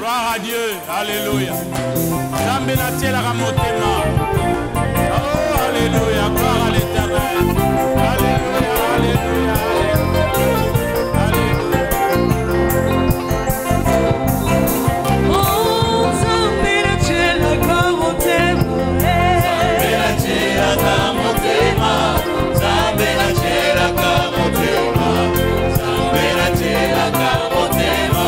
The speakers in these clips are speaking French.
Gloire à Dieu. Alléluia. Jambe na tiela ramotema. Oh, alléluia. Gloire à l'Éternel. Alléluia, alléluia, alléluia. Oh, jambe na tiela ramotema. Jambe na tiela ramotema. Jambe na tiela ramotema. Jambe na tiela ramotema.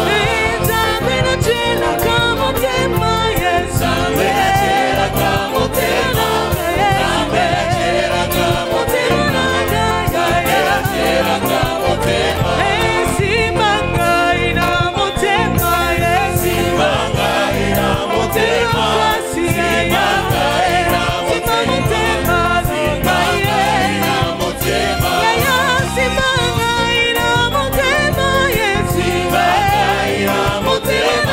Jambe na tiela ramotema. Yes. Jambe na tiela ramotema. Jambe na tiela ramotema. Jambe na tiela ramotema. Simanga ina motema. Yes. Simanga ina motema. Simanga ina motema. Simanga ina motema. Simanga ina motema. Yes. Simanga ina motema.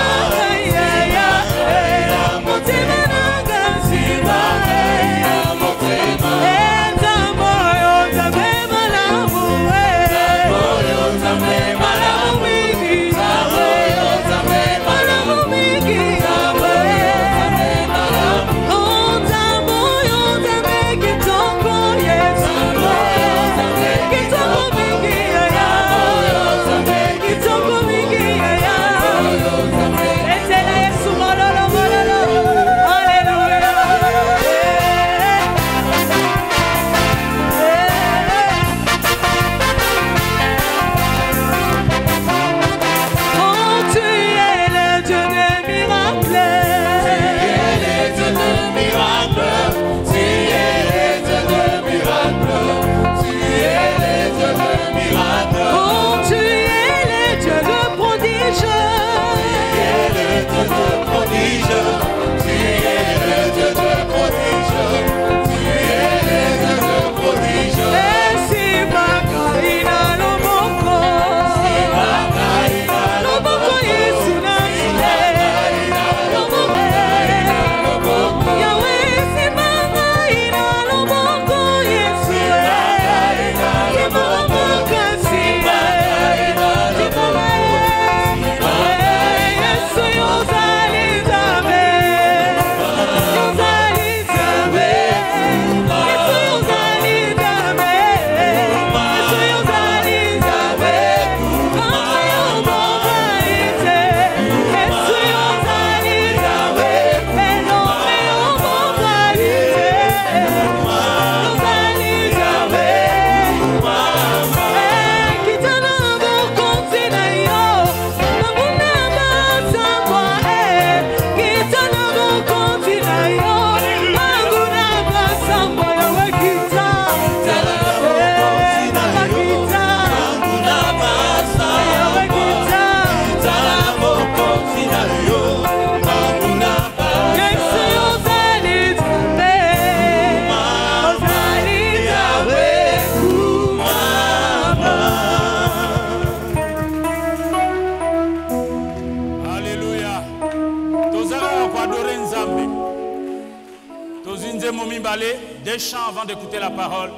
Des chants avant d'écouter la parole.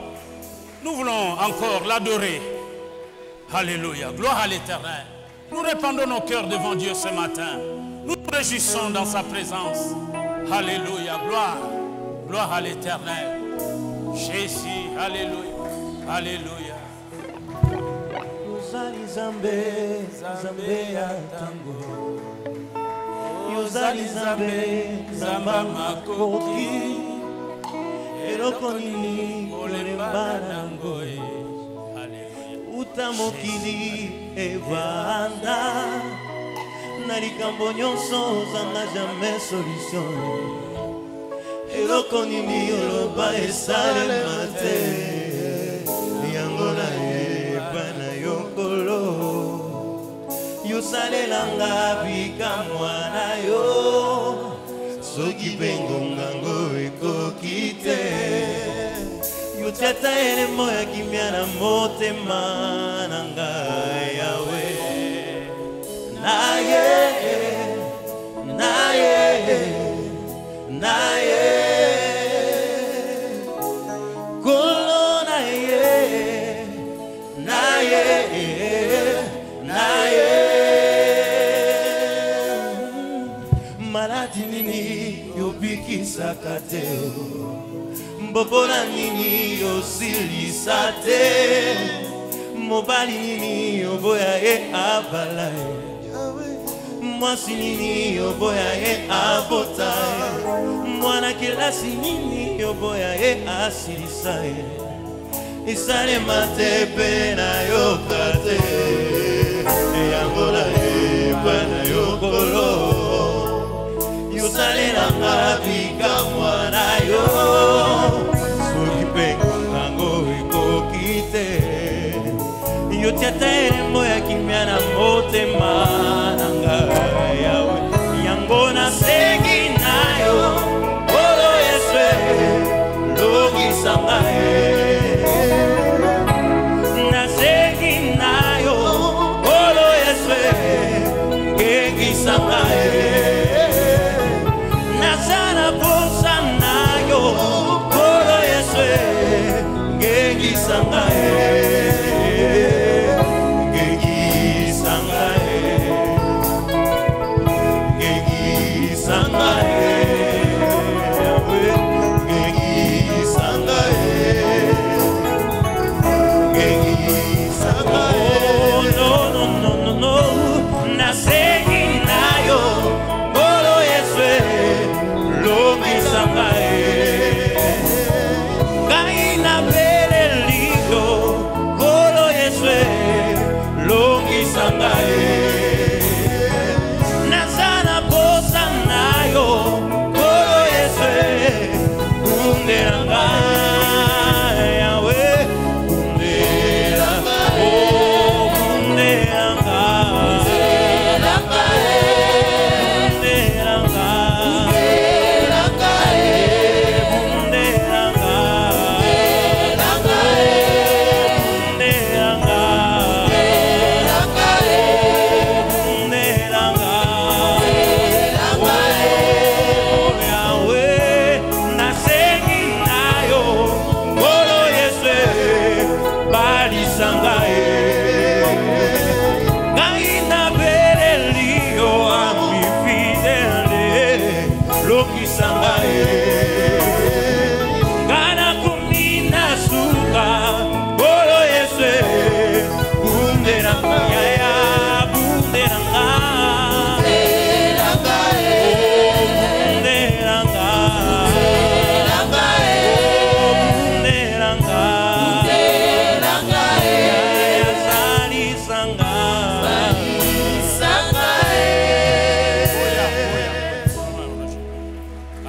Nous voulons encore l'adorer. Alléluia. Gloire à l'Éternel. Nous répandons nos cœurs devant Dieu ce matin. Nous nous réjouissons dans sa présence. Alléluia. Gloire. Gloire à l'Éternel. Jésus. Alléluia. Alléluia. Yozali Zambe, Zambe ya tango. Yozali Zambe, Zamba makoki. Eloko nini olemba nango e. Uta mokili evanda. Na likambo nyonso zanga jamais solution. Eloko nini oloba esalema te. Yango na eba na yokolo. Yosalelanga bikamwa na yo. Soki bengonga ngo ekoki te. Yotiata elemo ya kimia na motema na ngai yawe. Naye, naye, naye. Kolo naye, naye, naye. maladi nini yobikisaka te mbobola nini yosilisa te mobali nini yoboya ye abala mwasi nini yoboya ye abota mwana kelasi nini yoboya ye asilisa ye isalema te pe na yoka te yango na yeba na yokolo yosalelanga bikamwa na yo soki mpe ntango ekoki te yotiata elembo ya kimia na motema na ngai yawe yango nasengi na yo olo yesu lokisa ngai Nazana posa na yo Kolo Yesu Gengi sangae Gengi sangae Gengi sangae Gengi sangae Gengi sangae No, no, no, no, no Nasegi na yo Kolo Yesu Lomi sangae Kaina bele ligo Kolo Yesu Lomi sangae Nazana bosa na yo Kolo Yesu Kunderanga Yawe Kunderanga Oh Kunderanga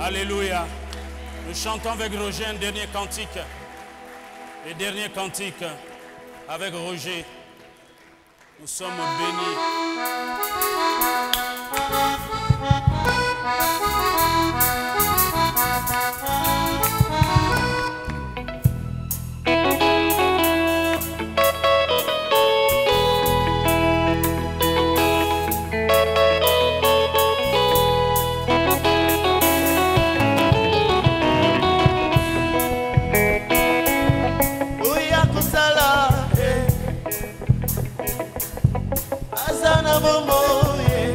Alléluia. Nous chantons avec Roger un dernier cantique. Le dernier cantique avec Roger. Nous sommes bénis. Azana bomo ye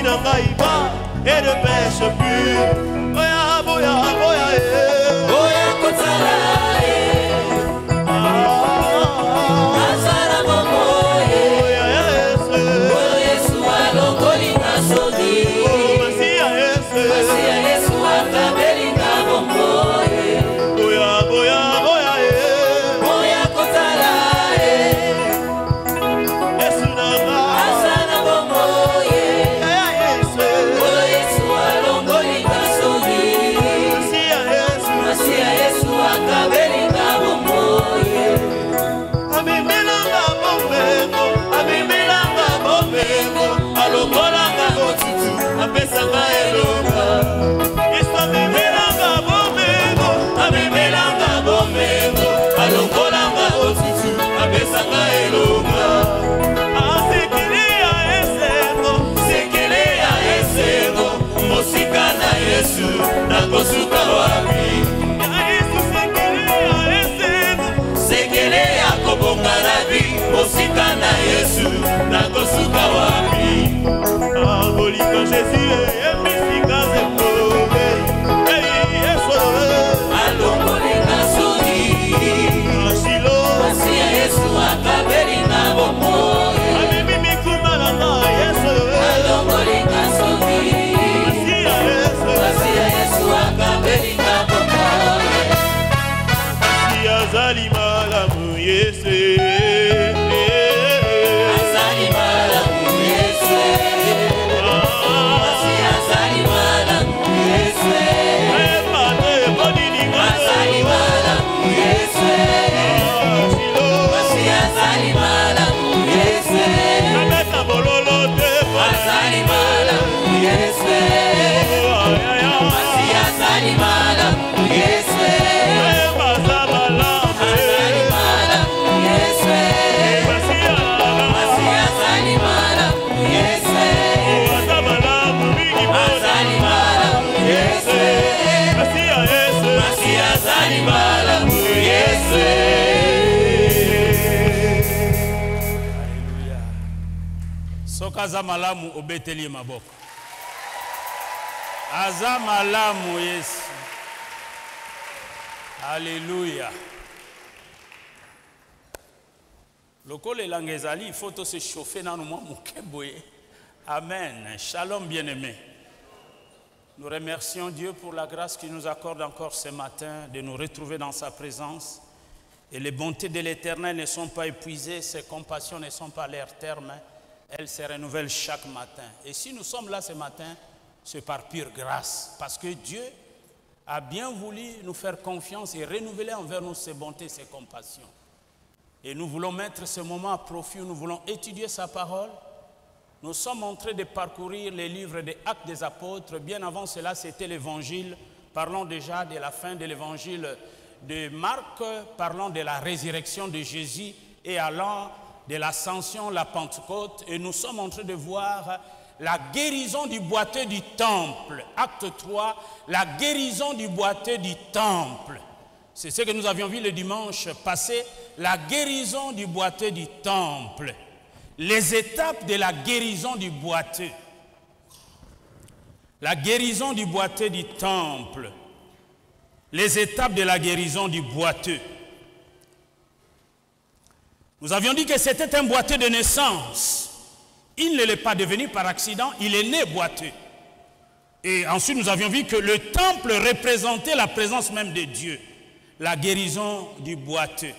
Changaïba et ne pêche plus. Boya, boya, boya, Boya Kotala, Azara Momoye, Boya Yesu Alongolinga Sogi, Masia Yesu Akabelinga Momoye, boya, boya, boya, Boya Kotala, Azara Momoye, Boya Yesu Alongolinga Sogi, Masia Yesu Akabelinga Momoye. Abimelanga bomengo, alongolanga botutu, apesanga elonga. Yesu abimelanga bomengo, alongolanga botutu, apesanga elonga. Sekele ya esengo, mosika na Yesu, nakosuka wapi? Sekele ya kobongarabi, mosika na Yesu, nakosuka wapi? Bolingo Jésus, emisika zembobe, Yesu, Alongolinga Sogi, Ashilo, Masia Yesu Akabelinga Momoye, Amimi Mikumalanga, Yesu, Alongolinga Sogi, Yesu, Masia Yesu Akabelinga Momoye. Azali malamu Yesu, Azali malamu Yesu, Masia azali malamu Yesu, azali malamu Yesu, Masia azali malamu Yesu, azali malamu Yesu, Masia azali malamu Yesu, azali malamu Yesu, Masia azali malamu Yesu, azali malamu Yesu, Masia azali malamu Yesu. Soka aza malamu obeteli maboko. Aza malamu Yesu. Alléluia. Lokole elanga ezali, il faut se chauffer dans nous mokeboye. Amen. Shalom bien-aimé. Nous remercions Dieu pour la grâce qu'il nous accorde encore ce matin de nous retrouver dans sa présence. Et les bontés de l'Éternel ne sont pas épuisées, ses compassions ne sont pas à leur terme. Elles se renouvellent chaque matin. Et si nous sommes là ce matin, c'est par pure grâce. Parce que Dieu a bien voulu nous faire confiance et renouveler envers nous ses bontés, ses compassions. Et nous voulons mettre ce moment à profit, nous voulons étudier sa parole. Nous sommes en train de parcourir les livres des Actes des Apôtres. Bien avant cela, c'était l'Évangile. Parlons déjà de la fin de l'Évangile de Marc, parlons de la résurrection de Jésus et allant de l'ascension, la Pentecôte. Et nous sommes en train de voir la guérison du boiteux du temple. Acte 3, la guérison du boiteux du temple. C'est ce que nous avions vu le dimanche passé, la guérison du boiteux du temple. Les étapes de la guérison du boiteux. La guérison du boiteux du temple. Les étapes de la guérison du boiteux. Nous avions dit que c'était un boiteux de naissance. Il ne l'est pas devenu par accident, il est né boiteux. Et ensuite nous avions vu que le temple représentait la présence même de Dieu. La guérison du boiteux.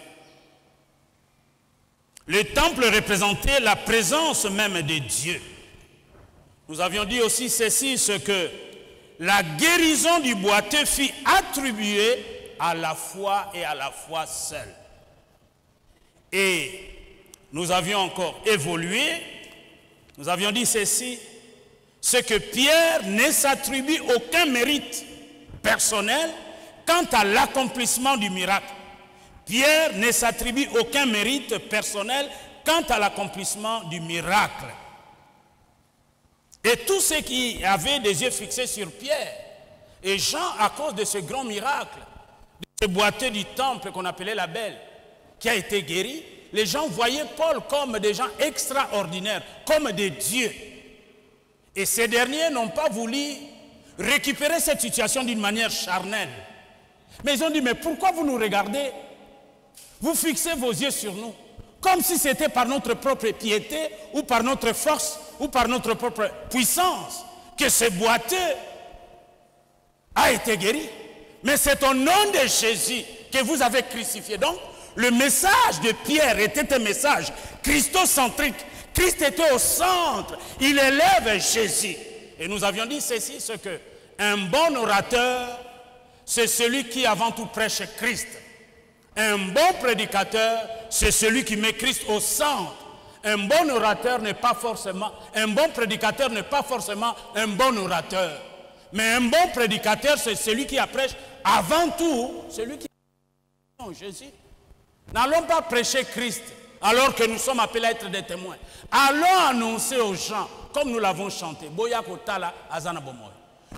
Le temple représentait la présence même de Dieu. Nous avions dit aussi ceci, ce que la guérison du boiteux fut attribuée à la foi et à la foi seule. Et nous avions encore évolué, nous avions dit ceci, ce que Pierre ne s'attribue aucun mérite personnel quant à l'accomplissement du miracle. Pierre ne s'attribue aucun mérite personnel quant à l'accomplissement du miracle. Et tous ceux qui avaient des yeux fixés sur Pierre, et Jean, à cause de ce grand miracle, de ce boiteux du temple qu'on appelait la Belle, qui a été guéri, les gens voyaient Paul comme des gens extraordinaires, comme des dieux. Et ces derniers n'ont pas voulu récupérer cette situation d'une manière charnelle. Mais ils ont dit, mais pourquoi vous nous regardez? Vous fixez vos yeux sur nous, comme si c'était par notre propre piété, ou par notre force, ou par notre propre puissance, que ce boiteux a été guéri. Mais c'est au nom de Jésus que vous avez crucifié. Donc, le message de Pierre était un message christocentrique. Christ était au centre. Il élève Jésus. Et nous avions dit ceci, c'est que un bon orateur, c'est celui qui avant tout prêche Christ. Un bon prédicateur, c'est celui qui met Christ au centre. Un bon orateur n'est pas forcément, un bon prédicateur n'est pas forcément un bon orateur. Mais un bon prédicateur, c'est celui qui prêche avant tout, celui qui Jésus. N'allons pas prêcher Christ alors que nous sommes appelés à être des témoins. Allons annoncer aux gens, comme nous l'avons chanté,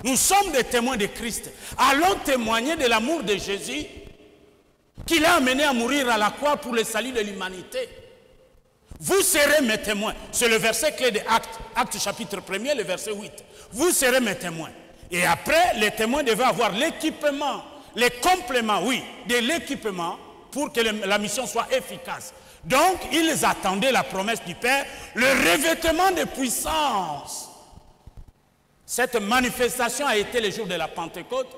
nous sommes des témoins de Christ. Allons témoigner de l'amour de Jésus qui l'a amené à mourir à la croix pour le salut de l'humanité. Vous serez mes témoins. C'est le verset clé de Actes chapitre 1er, le verset 8. Vous serez mes témoins. Et après, les témoins devaient avoir l'équipement, les compléments, oui, de l'équipement pour que la mission soit efficace. Donc, ils attendaient la promesse du Père, le revêtement de puissance. Cette manifestation a été le jour de la Pentecôte.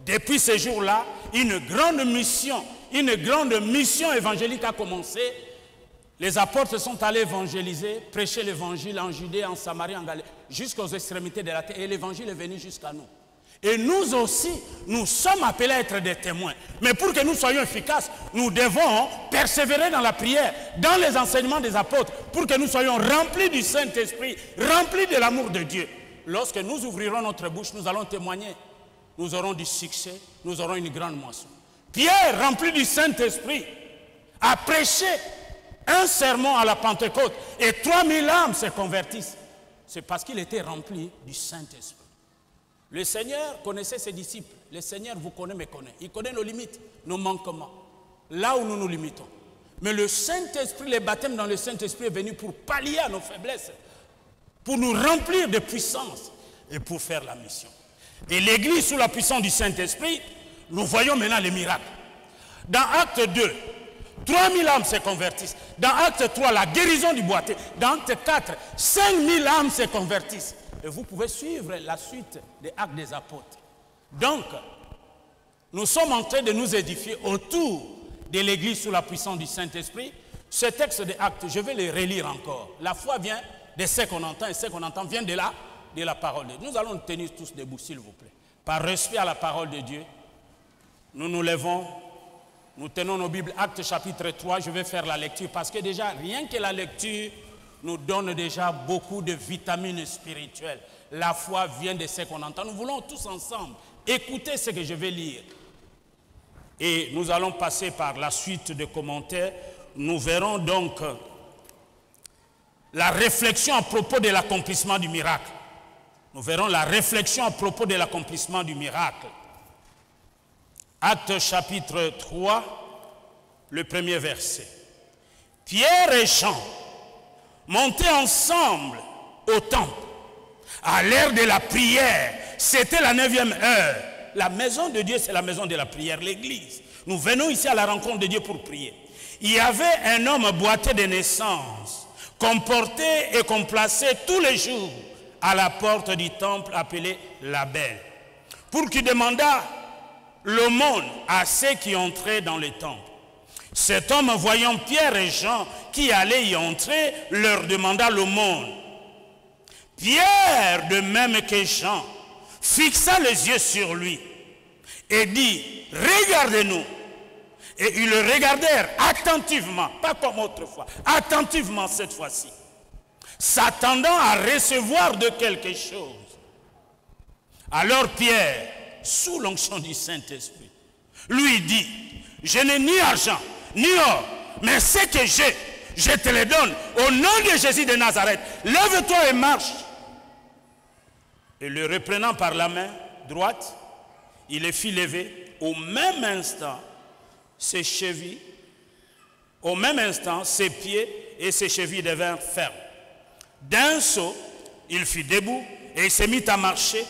Depuis ce jour-là, une grande mission évangélique a commencé. Les apôtres sont allés évangéliser, prêcher l'évangile en Judée, en Samarie, en Galilée, jusqu'aux extrémités de la terre. Et l'évangile est venu jusqu'à nous. Et nous aussi, nous sommes appelés à être des témoins. Mais pour que nous soyons efficaces, nous devons persévérer dans la prière, dans les enseignements des apôtres, pour que nous soyons remplis du Saint-Esprit, remplis de l'amour de Dieu. Lorsque nous ouvrirons notre bouche, nous allons témoigner. Nous aurons du succès, nous aurons une grande moisson. Pierre, rempli du Saint-Esprit, a prêché un sermon à la Pentecôte et 3000 âmes se convertissent. C'est parce qu'il était rempli du Saint-Esprit. Le Seigneur connaissait ses disciples. Le Seigneur vous connaît, me connaît. Il connaît nos limites, nos manquements, là où nous nous limitons. Mais le Saint-Esprit, le baptême dans le Saint-Esprit est venu pour pallier à nos faiblesses, pour nous remplir de puissance et pour faire la mission. Et l'Église, sous la puissance du Saint-Esprit, nous voyons maintenant les miracles. Dans Acte 2, 3000 âmes se convertissent. Dans Acte 3, la guérison du boiteux. Dans Acte 4, 5000 âmes se convertissent. Et vous pouvez suivre la suite des Actes des Apôtres. Donc, nous sommes en train de nous édifier autour de l'Église sous la puissance du Saint-Esprit. Ce texte des Actes, je vais le relire encore. La foi vient de ce qu'on entend, et ce qu'on entend vient de la parole de Dieu. Nous allons nous tenir tous debout, s'il vous plaît. Par respect à la parole de Dieu, nous nous levons, nous tenons nos Bibles. Actes chapitre 3, je vais faire la lecture, parce que déjà, rien que la lecture nous donne déjà beaucoup de vitamines spirituelles. La foi vient de ce qu'on entend. Nous voulons tous ensemble écouter ce que je vais lire. Et nous allons passer par la suite des commentaires. Nous verrons donc la réflexion à propos de l'accomplissement du miracle. Nous verrons la réflexion à propos de l'accomplissement du miracle. Actes chapitre 3, le premier verset. Pierre et Jean montaient ensemble au temple. À l'heure de la prière, c'était la 9e heure. La maison de Dieu, c'est la maison de la prière, l'église. Nous venons ici à la rencontre de Dieu pour prier. Il y avait un homme boiteux de naissance, qu'on portait et qu'on plaçait tous les jours à la porte du temple appelé la Belle, pour qu'il demandât l'aumône à ceux qui entraient dans le temple. Cet homme, voyant Pierre et Jean qui allaient y entrer, leur demanda l'aumône. Pierre, de même que Jean, fixa les yeux sur lui et dit, regardez-nous. Et ils le regardèrent attentivement, pas comme autrefois, attentivement cette fois-ci, s'attendant à recevoir de quelque chose. Alors Pierre, sous l'onction du Saint-Esprit, lui dit, je n'ai ni argent, ni or, mais ce que j'ai, je te le donne. Au nom de Jésus de Nazareth, lève-toi et marche. Et le reprenant par la main droite, il le fit lever. Au même instant, ses chevilles, ses pieds et ses chevilles devinrent fermes. D'un saut, Il fut debout et il s'est mis à marcher.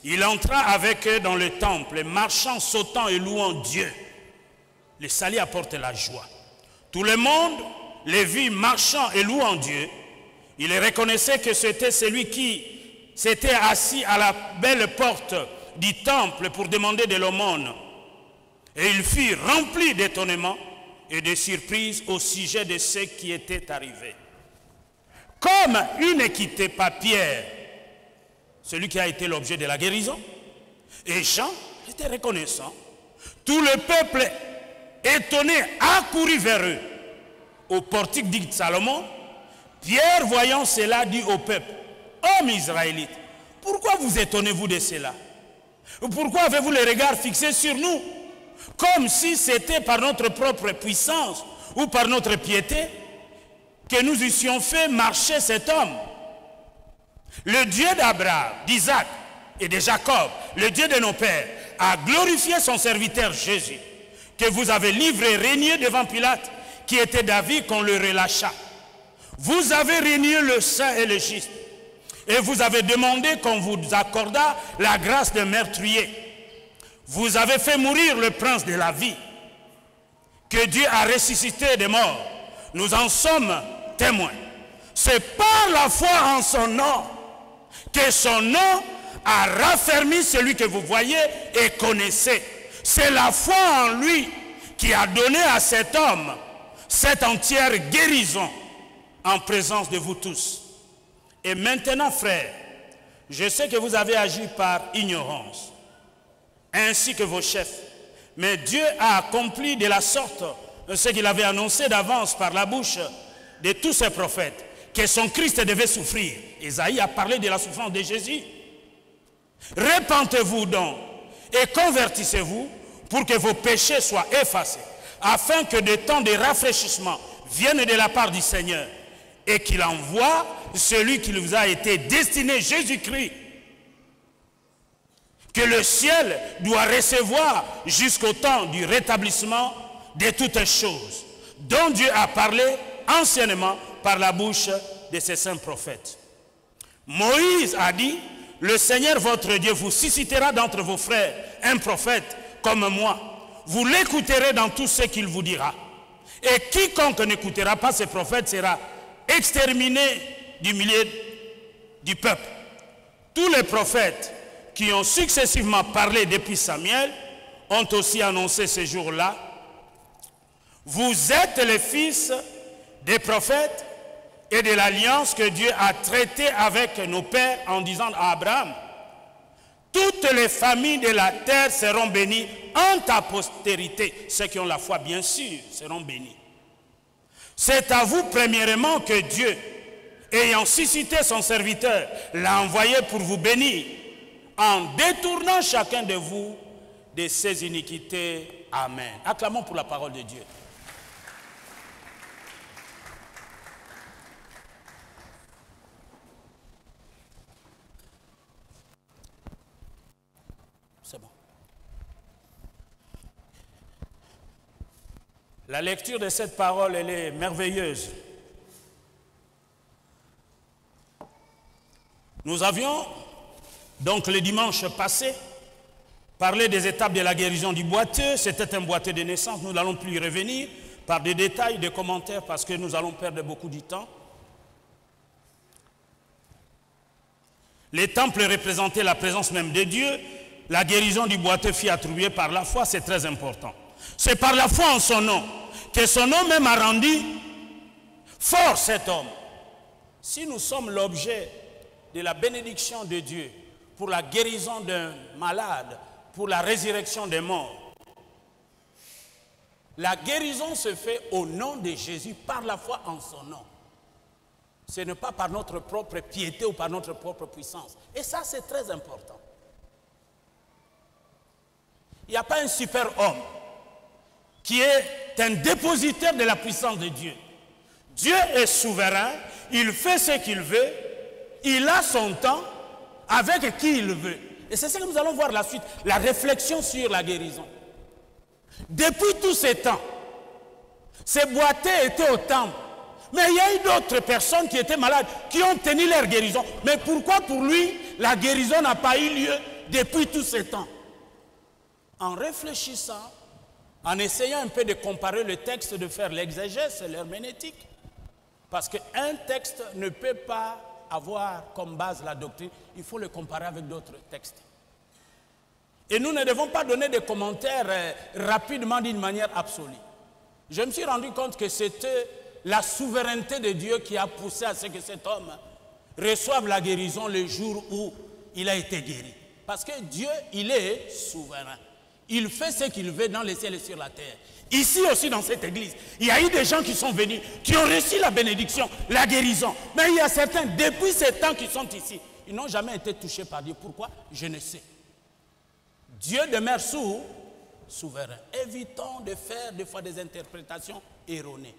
Il entra avec eux dans le temple, marchant, sautant et louant Dieu. Le salut apporte la joie. Tout le monde les vit marchant et louant Dieu. Il reconnaissait que c'était celui qui s'était assis à la belle porte du temple pour demander de l'aumône. Et il fut rempli d'étonnement et de surprise au sujet de ce qui était arrivé. Comme il ne quittait pas Pierre, celui qui a été l'objet de la guérison, et Jean était reconnaissant. Tout le peuple étonné accourut vers eux. Au portique dit Salomon, Pierre, voyant cela, dit au peuple, « Hommes israélites, pourquoi vous étonnez-vous de cela? Pourquoi avez-vous les regards fixés sur nous? Comme si c'était par notre propre puissance ou par notre piété que nous eussions fait marcher cet homme. Le Dieu d'Abraham, d'Isaac et de Jacob, le Dieu de nos pères, a glorifié son serviteur Jésus, que vous avez livré régner devant Pilate, qui était d'avis qu'on le relâcha. Vous avez régné le saint et le juste, et vous avez demandé qu'on vous accordât la grâce de meurtrier. Vous avez fait mourir le prince de la vie, que Dieu a ressuscité des morts. Nous en sommes témoins. C'est par la foi en son nom que son nom a raffermi celui que vous voyez et connaissez. C'est la foi en lui qui a donné à cet homme cette entière guérison en présence de vous tous. Et maintenant, frères, je sais que vous avez agi par ignorance, ainsi que vos chefs. Mais Dieu a accompli de la sorte ce qu'il avait annoncé d'avance par la bouche de tous ses prophètes, que son Christ devait souffrir. Isaïe a parlé de la souffrance de Jésus. Repentez-vous donc et convertissez-vous pour que vos péchés soient effacés, afin que des temps de rafraîchissement viennent de la part du Seigneur et qu'il envoie celui qui vous a été destiné, Jésus-Christ, que le ciel doit recevoir jusqu'au temps du rétablissement de toutes choses, dont Dieu a parlé anciennement par la bouche de ses saints prophètes. Moïse a dit, le Seigneur votre Dieu vous suscitera d'entre vos frères un prophète comme moi. Vous l'écouterez dans tout ce qu'il vous dira. Et quiconque n'écoutera pas ces prophètes sera exterminé du milieu du peuple. Tous les prophètes qui ont successivement parlé depuis Samuel ont aussi annoncé ce jour-là. Vous êtes les fils des prophètes et de l'alliance que Dieu a traitée avec nos pères en disant à Abraham, toutes les familles de la terre seront bénies en ta postérité. Ceux qui ont la foi, bien sûr, seront bénis. C'est à vous, premièrement, que Dieu, ayant suscité son serviteur, l'a envoyé pour vous bénir, en détournant chacun de vous de ses iniquités. Amen. Acclamons pour la parole de Dieu. C'est bon. La lecture de cette parole, elle est merveilleuse. Nous avions, donc le dimanche passé, parlé des étapes de la guérison du boiteux. C'était un boiteux de naissance. Nous n'allons plus y revenir par des détails, des commentaires, parce que nous allons perdre beaucoup de temps. Les temples représentaient la présence même de Dieu. La guérison du boiteux fut attribuée par la foi, c'est très important. C'est par la foi en son nom que son nom même a rendu fort cet homme. Si nous sommes l'objet de la bénédiction de Dieu pour la guérison d'un malade, pour la résurrection des morts, la guérison se fait au nom de Jésus par la foi en son nom. Ce n'est pas par notre propre piété ou par notre propre puissance. Et ça, c'est très important. Il n'y a pas un super homme qui est un dépositaire de la puissance de Dieu. Dieu est souverain, il fait ce qu'il veut, il a son temps avec qui il veut. Et c'est ce que nous allons voir la suite, la réflexion sur la guérison. Depuis tous ces temps, ces boiteux étaient au temple, Mais il y a eu d'autres personnes qui étaient malades, qui ont tenu leur guérison. Mais pourquoi pour lui, la guérison n'a pas eu lieu depuis tous ces temps? En réfléchissant, en essayant un peu de comparer le texte, de faire l'exégèse, l'herméneutique. Parce qu'un texte ne peut pas avoir comme base la doctrine, il faut le comparer avec d'autres textes. Et nous ne devons pas donner des commentaires rapidement d'une manière absolue. Je me suis rendu compte que c'était la souveraineté de Dieu qui a poussé à ce que cet homme reçoive la guérison le jour où il a été guéri. Parce que Dieu, il est souverain. Il fait ce qu'il veut dans les ciels et sur la terre. Ici aussi dans cette église, il y a eu des gens qui sont venus, qui ont reçu la bénédiction, la guérison. Mais il y a certains, depuis ces temps qui sont ici, ils n'ont jamais été touchés par Dieu. Pourquoi? Je ne sais. Dieu demeure souverain. Évitons de faire des fois des interprétations erronées.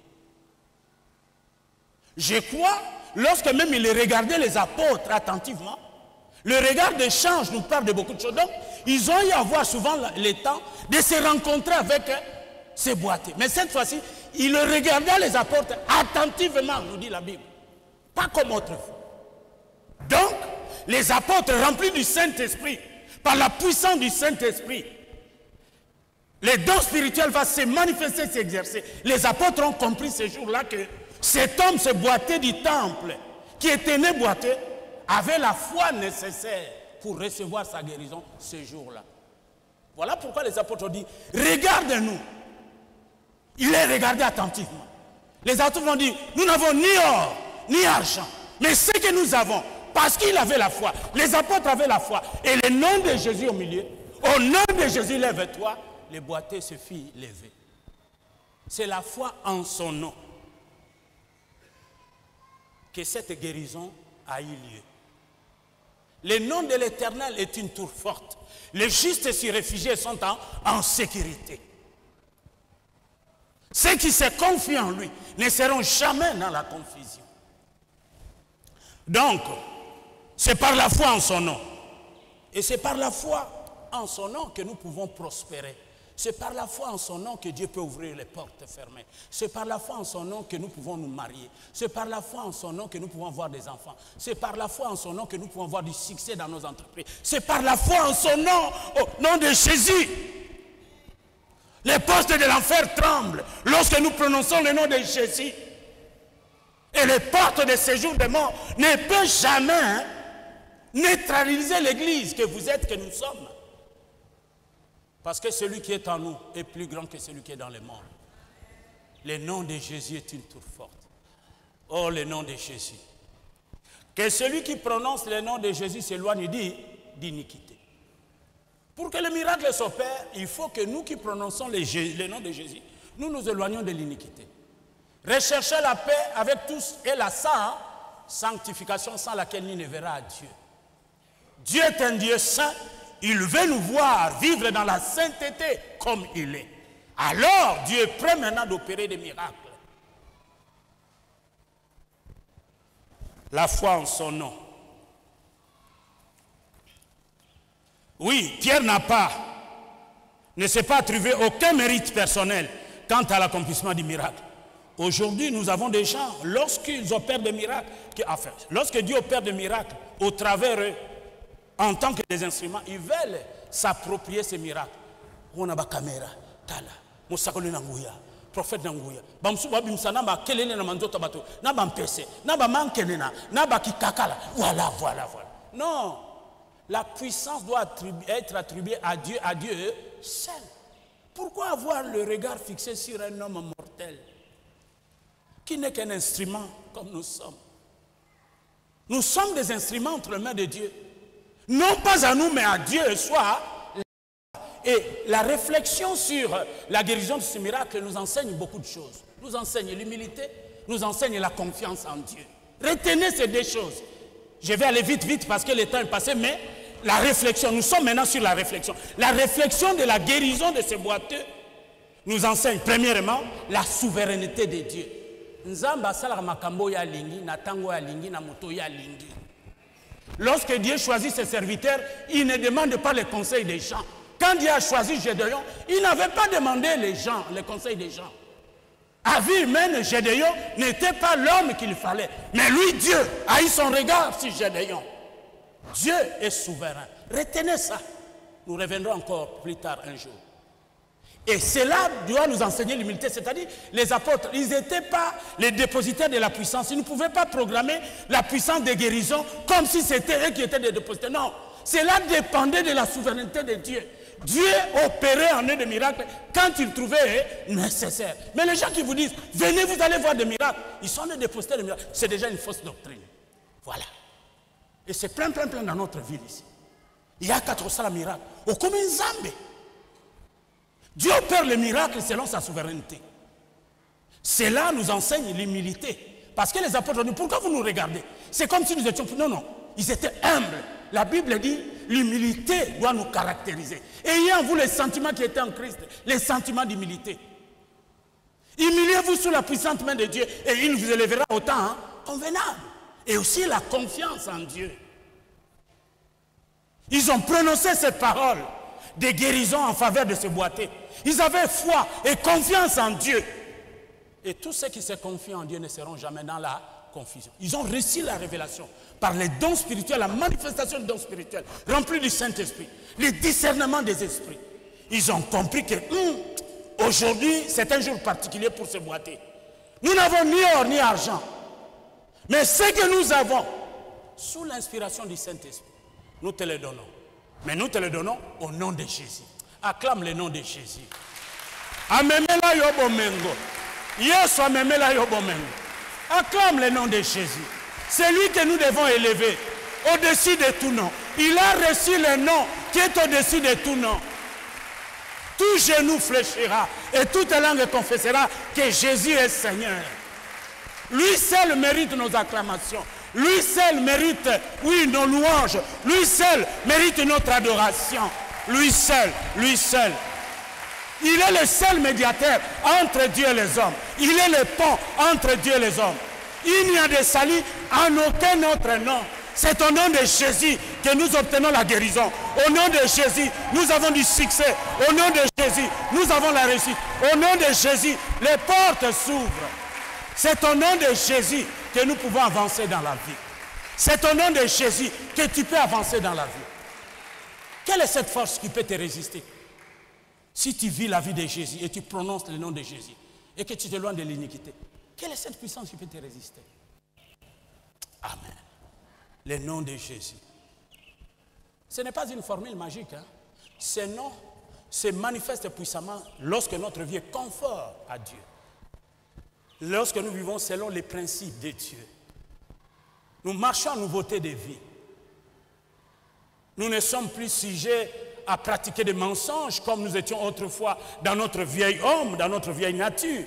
Je crois, lorsque même il regardait les apôtres attentivement, le regard d'échange nous parle de beaucoup de choses. Donc, ils ont eu à avoir souvent le temps de se rencontrer avec ces boîtiers. Mais cette fois-ci, il regardait les apôtres attentivement, nous dit la Bible. Pas comme autrefois. Donc, les apôtres remplis du Saint-Esprit, par la puissance du Saint-Esprit, les dons spirituels vont se manifester, s'exercer. Les apôtres ont compris ce jour-là que cet homme, ce boiteux du temple, qui était né boiteux, avait la foi nécessaire pour recevoir sa guérison ce jour-là. Voilà pourquoi les apôtres ont dit, regarde-nous. Il les regardait attentivement. Les apôtres ont dit, nous n'avons ni or, ni argent, mais ce que nous avons, parce qu'il avait la foi, les apôtres avaient la foi, et le nom de Jésus au milieu, au nom de Jésus, lève-toi, les boiteux se fit lever. C'est la foi en son nom que cette guérison a eu lieu. Le nom de l'Éternel est une tour forte. Les justes s'y réfugiés sont en sécurité. Ceux qui se confient en lui ne seront jamais dans la confusion. Donc, c'est par la foi en son nom. Et c'est par la foi en son nom que nous pouvons prospérer. C'est par la foi en son nom que Dieu peut ouvrir les portes fermées. C'est par la foi en son nom que nous pouvons nous marier. C'est par la foi en son nom que nous pouvons avoir des enfants. C'est par la foi en son nom que nous pouvons avoir du succès dans nos entreprises. C'est par la foi en son nom, au nom de Jésus. Les postes de l'enfer tremblent lorsque nous prononçons le nom de Jésus. Et les portes de séjour des morts ne peuvent jamais neutraliser l'église que vous êtes, que nous sommes. Parce que celui qui est en nous est plus grand que celui qui est dans les morts. Le nom de Jésus est une tour forte. Oh, le nom de Jésus. Que celui qui prononce le nom de Jésus s'éloigne d'iniquité. Pour que le miracle s'opère, il faut que nous qui prononçons le nom de Jésus, nous nous éloignions de l'iniquité. Recherchez la paix avec tous et la sanctification sans laquelle nul ne verra Dieu. Dieu est un Dieu saint. Il veut nous voir vivre dans la sainteté comme il est. Alors, Dieu est prêt maintenant d'opérer des miracles. La foi en son nom. Oui, Pierre ne s'est pas attribué aucun mérite personnel quant à l'accomplissement du miracle. Aujourd'hui, nous avons des gens, lorsqu'ils opèrent des miracles, lorsque Dieu opère des miracles au travers eux, en tant que des instruments, ils veulent s'approprier ces miracles. On a des caméras, tala, musakoli nanguya, prophète nanguya. Bamsuba bimsana ba kelele na manzoto bato, na bampese, na ba mankenena, na ba kikakala. Voilà. Non, la puissance doit être attribuée à Dieu seul. Pourquoi avoir le regard fixé sur un homme mortel qui n'est qu'un instrument comme nous sommes? Nous sommes des instruments entre les mains de Dieu. Non pas à nous, mais à Dieu soit. Et la réflexion sur la guérison de ce miracle nous enseigne beaucoup de choses. Nous enseigne l'humilité, nous enseigne la confiance en Dieu. Retenez ces deux choses. Je vais aller vite parce que le temps est passé, mais la réflexion, nous sommes maintenant sur la réflexion. La réflexion de la guérison de ces boiteux nous enseigne premièrement la souveraineté de Dieu. Nzamba sala makambo ya lingi, na tango ya lingi, na moto ya lingi. Lorsque Dieu choisit ses serviteurs, il ne demande pas les conseils des gens. Quand Dieu a choisi Gédéon, il n'avait pas demandé les conseils des gens. À vie humaine, Gédéon n'était pas l'homme qu'il fallait. Mais lui, Dieu, a eu son regard sur Gédéon. Dieu est souverain. Retenez ça. Nous reviendrons encore plus tard un jour. Et cela doit nous enseigner l'humilité. C'est-à-dire, les apôtres, ils n'étaient pas les dépositaires de la puissance. Ils ne pouvaient pas programmer la puissance de guérison comme si c'était eux qui étaient des dépositaires. Non, cela dépendait de la souveraineté de Dieu. Dieu opérait en eux des miracles quand il trouvait nécessaire. Mais les gens qui vous disent, venez, vous allez voir des miracles, ils sont des dépositaires de miracles. C'est déjà une fausse doctrine. Voilà. Et c'est plein dans notre ville ici. Il y a 400 miracles. Au commun Zambé. Dieu opère les miracles selon sa souveraineté. Cela nous enseigne l'humilité. Parce que les apôtres ont dit, pourquoi vous nous regardez? C'est comme si nous étions... Non, ils étaient humbles. La Bible dit, l'humilité doit nous caractériser. Ayez en vous les sentiments qui étaient en Christ, les sentiments d'humilité. Humiliez-vous sous la puissante main de Dieu et il vous élèvera au temps convenable. Et aussi la confiance en Dieu. Ils ont prononcé ces paroles de guérison en faveur de ce boiteux. Ils avaient foi et confiance en Dieu. Et tous ceux qui se confient en Dieu ne seront jamais dans la confusion. Ils ont reçu la révélation par les dons spirituels, la manifestation des dons spirituels, remplis du Saint-Esprit, le discernement des esprits. Ils ont compris que aujourd'hui, c'est un jour particulier pour ce boiteux. Nous n'avons ni or ni argent. Mais ce que nous avons, sous l'inspiration du Saint-Esprit, nous te le donnons. Mais nous te le donnons au nom de Jésus. Acclame le nom de Jésus. Amemela yobomengo. Yesu amemela yobomengo. Acclame le nom de Jésus. C'est lui que nous devons élever au-dessus de tout nom. Il a reçu le nom qui est au-dessus de tout nom. Tout genou fléchira et toute langue confessera que Jésus est Seigneur. Lui seul mérite nos acclamations. Lui seul mérite, oui, nos louanges. Lui seul mérite notre adoration. Lui seul, lui seul. Il est le seul médiateur entre Dieu et les hommes. Il est le pont entre Dieu et les hommes. Il n'y a de salut en aucun autre nom. C'est au nom de Jésus que nous obtenons la guérison. Au nom de Jésus, nous avons du succès. Au nom de Jésus, nous avons la réussite. Au nom de Jésus, les portes s'ouvrent. C'est au nom de Jésus que nous pouvons avancer dans la vie. C'est au nom de Jésus que tu peux avancer dans la vie. Quelle est cette force qui peut te résister? Si tu vis la vie de Jésus et tu prononces le nom de Jésus et que tu t'éloignes de l'iniquité, quelle est cette puissance qui peut te résister? Amen. Le nom de Jésus. Ce n'est pas une formule magique. Ce nom se manifeste puissamment lorsque notre vie est conforme à Dieu. Lorsque nous vivons selon les principes de Dieu. Nous marchons en nouveauté de vie. Nous ne sommes plus sujets à pratiquer des mensonges comme nous étions autrefois dans notre vieil homme, dans notre vieille nature,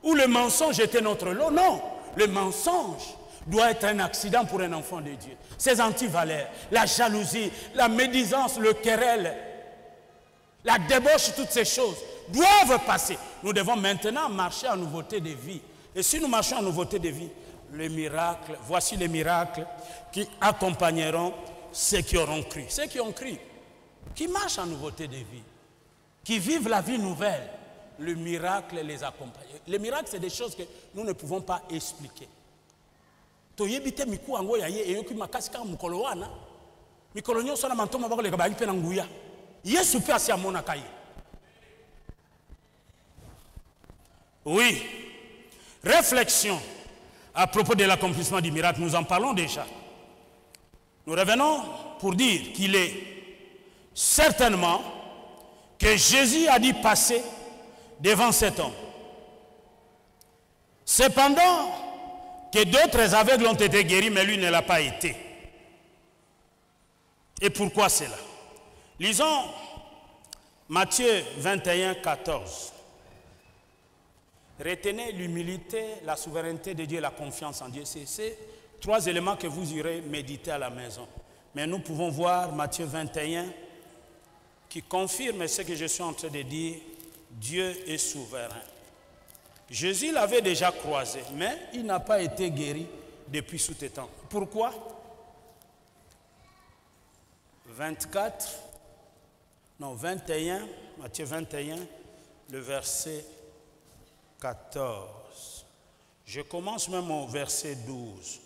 où le mensonge était notre lot. Non, le mensonge doit être un accident pour un enfant de Dieu. Ces antivaleurs, la jalousie, la médisance, le querelle, la débauche, toutes ces choses doivent passer. Nous devons maintenant marcher en nouveauté de vie. Et si nous marchons en nouveauté de vie, les miracles, voici les miracles qui accompagneront ceux qui auront cru. Ceux qui ont cru, qui marchent en nouveauté de vie, qui vivent la vie nouvelle, le miracle les accompagne. Les miracles, c'est des choses que nous ne pouvons pas expliquer. Toyebite miku ango yaye eyoki makasi ka mukolo wana. Mikolo nyoso na mantoma bako le kabayi pe na nguya. Yesu pe asi amona kaye. Oui. Réflexion à propos de l'accomplissement du miracle, nous en parlons déjà. Nous revenons pour dire qu'il est certainement que Jésus a dû passer devant cet homme. Cependant, que d'autres aveugles ont été guéris, mais lui ne l'a pas été. Et pourquoi cela? Lisons Matthieu 21, 14. Retenez l'humilité, la souveraineté de Dieu et la confiance en Dieu. C'est ces trois éléments que vous irez méditer à la maison. Mais nous pouvons voir Matthieu 21 qui confirme ce que je suis en train de dire. Dieu est souverain. Jésus l'avait déjà croisé, mais il n'a pas été guéri depuis sous tes temps. Pourquoi? 21, Matthieu 21, le verset 14. Je commence même au verset 12.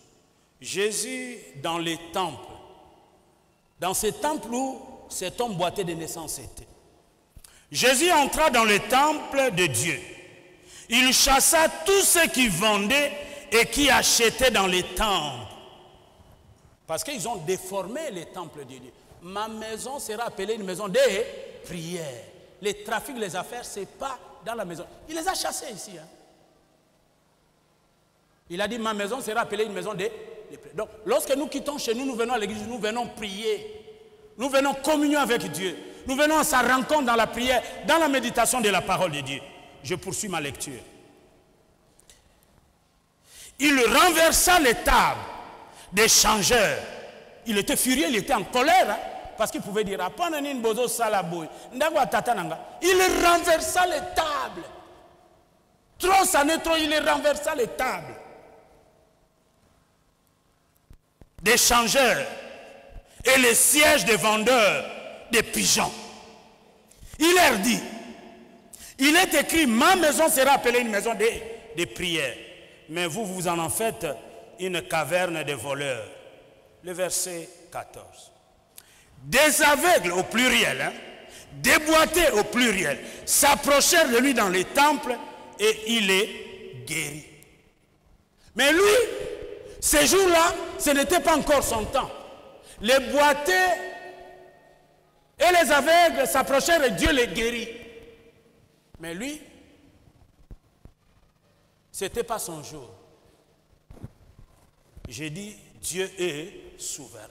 Jésus dans les temples. Dans ces temples où cet homme boité de naissance était. Jésus entra dans le temple de Dieu. Il chassa tous ceux qui vendaient et qui achetaient dans les temples. Parce qu'ils ont déformé les temples de Dieu. Ma maison sera appelée une maison de prière. Les trafics, les affaires, ce n'est pas dans la maison. Il les a chassés ici. Hein. Il a dit, ma maison sera appelée une maison de prière. Donc, lorsque nous quittons chez nous, nous venons à l'église, nous venons prier. Nous venons communion avec Dieu. Nous venons à sa rencontre dans la prière, dans la méditation de la parole de Dieu. Je poursuis ma lecture. Il renversa les tables des changeurs. Il était furieux, il était en colère. Hein, parce qu'il pouvait dire, il renversa les tables. Trop, ça n'est trop, il renversa les tables des changeurs et les sièges des vendeurs de pigeons. Il leur dit, il est écrit, ma maison sera appelée une maison de prière. Mais vous, vous en faites une caverne de voleurs. Le verset 14. Des aveugles au pluriel, hein, des boités au pluriel, s'approchèrent de lui dans les temples et il est guéri. Mais lui, ces jours-là, ce n'était pas encore son temps. Les boités et les aveugles s'approchèrent et Dieu les guérit. Mais lui, ce n'était pas son jour. J'ai dit, Dieu est souverain.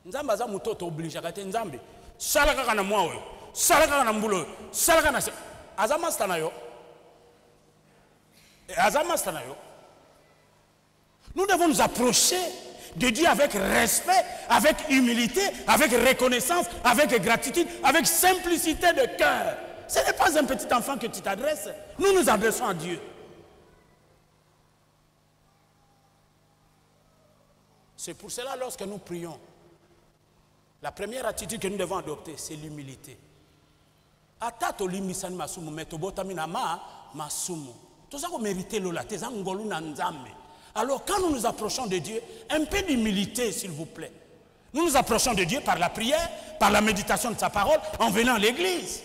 Nzambe aza mutoto obligaka te nzambe. Sala kaka na mwa oyo. Sala kaka na mbulo oyo. Sala kaka na se. Aza master na yo. Aza master na yo. Nous devons nous approcher de Dieu avec respect, avec humilité, avec reconnaissance, avec gratitude, avec simplicité de cœur. Ce n'est pas un petit enfant que tu t'adresses. Nous nous adressons à Dieu. C'est pour cela, lorsque nous prions, la première attitude que nous devons adopter, c'est l'humilité. Atato limisani masumu metobota minama masumu. Tout ça qu'on mérite lola, tes angolu nanzame. Alors quand nous nous approchons de Dieu, un peu d'humilité s'il vous plaît. Nous nous approchons de Dieu par la prière, par la méditation de sa parole, en venant à l'église.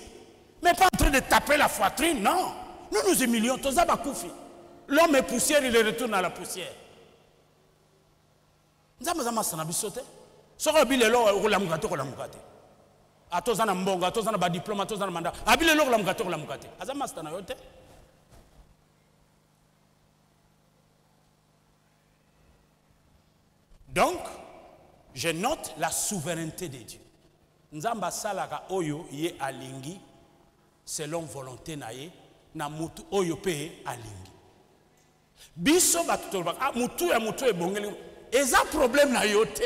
Mais pas en train de taper la poitrine, non. Nous nous humilions, tous abakoufi. L'homme est poussière, il retourne à la poussière. Nzamazama sanabisote. Soko bilelo olamukate kolamukate. Atozana mbonga, atozana ba diplôme, atozana mandat. Abilelo kolamukate kolamukate. Azama stana yote. Donc, je note la souveraineté de Dieu. Nzamba salaka oyo ye alingi selon volonté na ye na mutu oyo pe alingi. Biso batutolba mutu ya mutu ebongeli. Eza problème na yote.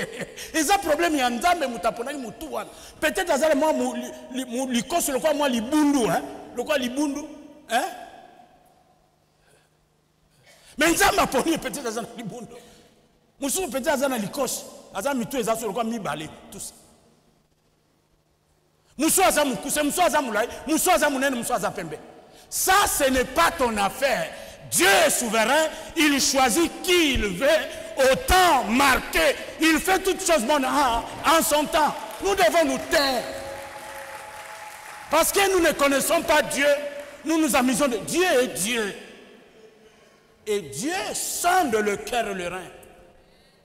Eza problème ya nzambe mutapona mutu wana. Peut-être azale moi likoso lokwa moi libundu hein. Lokwa libundu hein. Mais nzamba poni peut-être azale libundu. Musu peut-être azana likoso. Azana mitu eza so lokwa mibale tout ça. Musu aza mukuse, musu aza mulai, musu aza munene, musu aza pembe. Ça ce n'est pas ton affaire. Dieu est souverain, il choisit qui il veut au temps marqué. Il fait toutes choses bonnes en son temps. Nous devons nous taire. Parce que nous ne connaissons pas Dieu, nous nous amusons de Dieu est Dieu. Et Dieu sonde le cœur et le rein.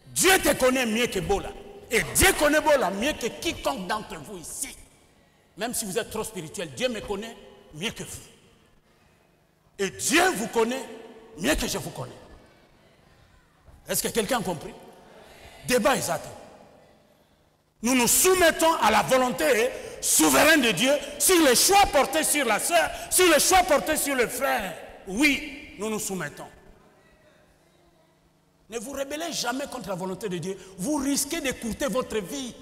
Dieu te connaît mieux que Bola. Et Dieu connaît Bola mieux que quiconque d'entre vous ici. Même si vous êtes trop spirituel, Dieu me connaît mieux que vous. Et Dieu vous connaît mieux que je vous connais. Est-ce que quelqu'un a compris? Débat exact. Nous nous soumettons à la volonté souveraine de Dieu sur les choix portés sur la sœur, sur les choix portés sur le frère. Oui, nous nous soumettons. Ne vous rebellez jamais contre la volonté de Dieu. Vous risquez d'écourter votre vie.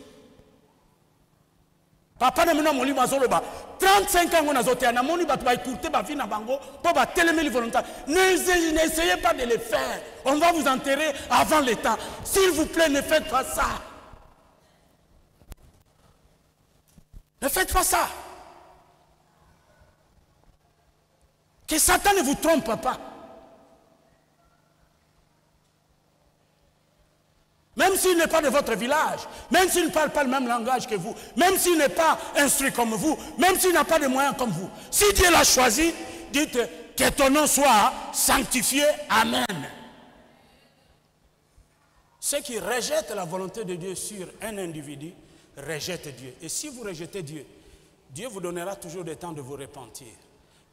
Papa ne mena moli bazoloba 35 ans on a zoté na moni ba to écouter ba vie na bango pour ba téléméli volontaire. N'essayez pas de le faire. On va vous enterrer avant le temps. S'il vous plaît, ne faites pas ça. Ne faites pas ça. Que Satan ne vous trompe pas. Même s'il n'est pas de votre village, même s'il ne parle pas le même langage que vous, même s'il n'est pas instruit comme vous, même s'il n'a pas de moyens comme vous, si Dieu l'a choisi, dites que ton nom soit sanctifié. Amen. Ceux qui rejettent la volonté de Dieu sur un individu, rejettent Dieu. Et si vous rejetez Dieu, Dieu vous donnera toujours le temps de vous repentir.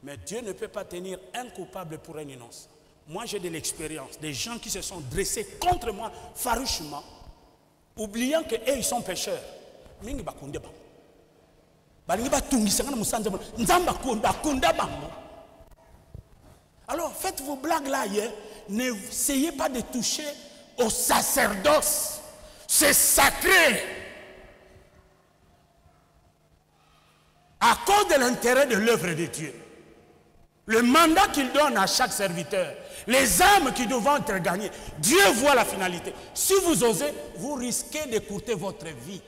Mais Dieu ne peut pas tenir un coupable pour un innocent. Moi, j'ai de l'expérience, des gens qui se sont dressés contre moi farouchement, oubliant qu'eux, ils sont pécheurs. Alors, faites vos blagues là hier. N'essayez pas de toucher au sacerdoce. C'est sacré. À cause de l'intérêt de l'œuvre de Dieu. Le mandat qu'il donne à chaque serviteur, les âmes qui doivent être gagnées, Dieu voit la finalité. Si vous osez, vous risquez d'écourter votre vie.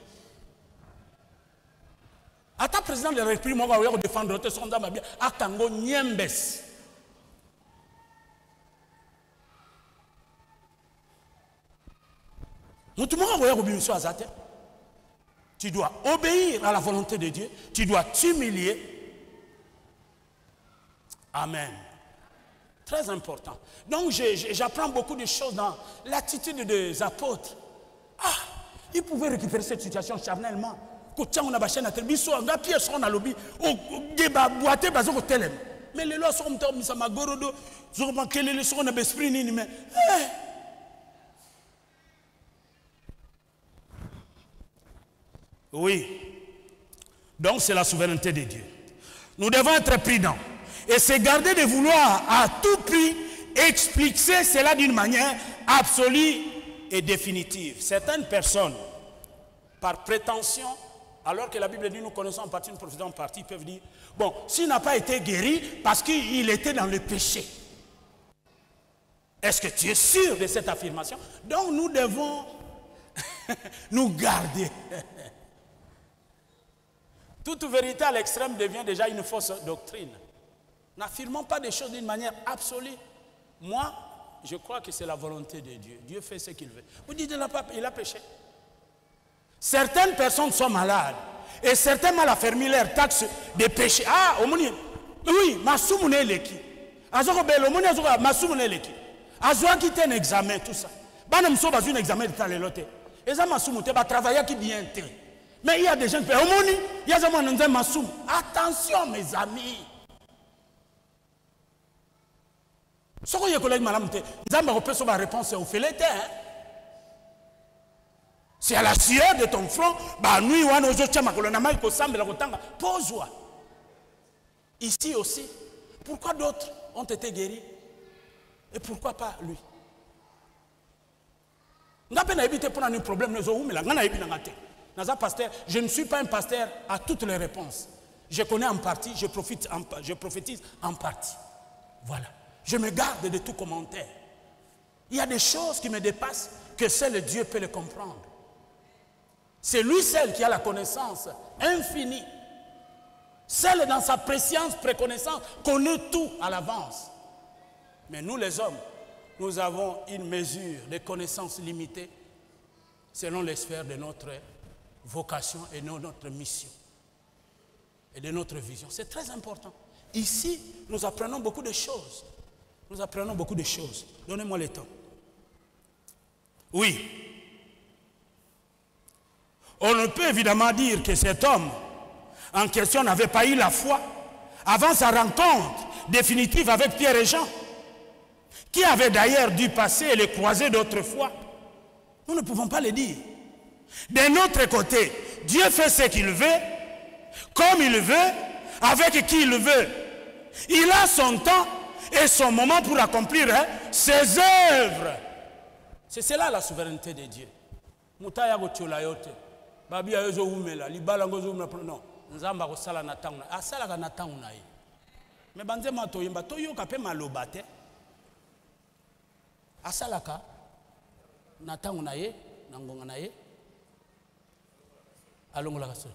À ta président de la République, moi, je vais défendre votre sondage, à Tango Niembes. Tu dois obéir à la volonté de Dieu, tu dois t'humilier. Amen. Très important. Donc j'apprends beaucoup de choses dans l'attitude des apôtres. Ah, ils pouvaient récupérer cette situation charnellement. Mais les lois sont oui. Donc c'est la souveraineté de Dieu. Nous devons être prudents et se garder de vouloir à tout prix expliquer cela d'une manière absolue et définitive. Certaines personnes, par prétention, alors que la Bible dit nous connaissons en partie, nous profitons en partie, peuvent dire, bon, s'il n'a pas été guéri parce qu'il était dans le péché. Est-ce que tu es sûr de cette affirmation? Donc nous devons nous garder. Toute vérité à l'extrême devient déjà une fausse doctrine. N'affirmons pas des choses d'une manière absolue. Moi, je crois que c'est la volonté de Dieu. Dieu fait ce qu'il veut. Vous dites, il a péché. Certaines personnes sont malades. Et certains mal affermis leur taxe de péché. Ah, oui, Massoumouné Leki. Azorobel, Massoumouné Leki. Azoa qui un examen, tout ça. Banamso a un examen de talelote. Et ça, Massoumouté va travailler qui bien té. Mais il y a des gens qui disent, il y a des gens qui disent, attention mes amis. Ce que je collègue madame, vous ma réponse au fait c'est à la sueur de ton front, pose-toi. Ici aussi, pourquoi d'autres ont été guéris et pourquoi pas lui? Je ne suis pas un pasteur à toutes les réponses. Je connais en partie, je prophétise en partie. Voilà. Je me garde de tout commentaire. Il y a des choses qui me dépassent que seul Dieu peut les comprendre. C'est lui seul qui a la connaissance infinie. Seul dans sa préscience, préconnaissance, connaît tout à l'avance. Mais nous les hommes, nous avons une mesure de connaissance limitée selon les sphères de notre vocation et de notre mission et de notre vision. C'est très important. Ici, nous apprenons beaucoup de choses. Nous apprenons beaucoup de choses. Donnez-moi le temps. Oui. On ne peut évidemment dire que cet homme en question n'avait pas eu la foi avant sa rencontre définitive avec Pierre et Jean, qui avaient d'ailleurs dû passer et les croiser d'autrefois. Nous ne pouvons pas le dire. D'un autre côté, Dieu fait ce qu'il veut, comme il veut, avec qui il veut. Il a son temps et son moment pour accomplir ses œuvres. C'est cela la souveraineté de Dieu. Non. Nzamba ko sala na tangu asala ka na tangu na ye me banzema to yimba to yoka pe maloba te asala ka na tangu na ye na ngonga na ye alongola ka so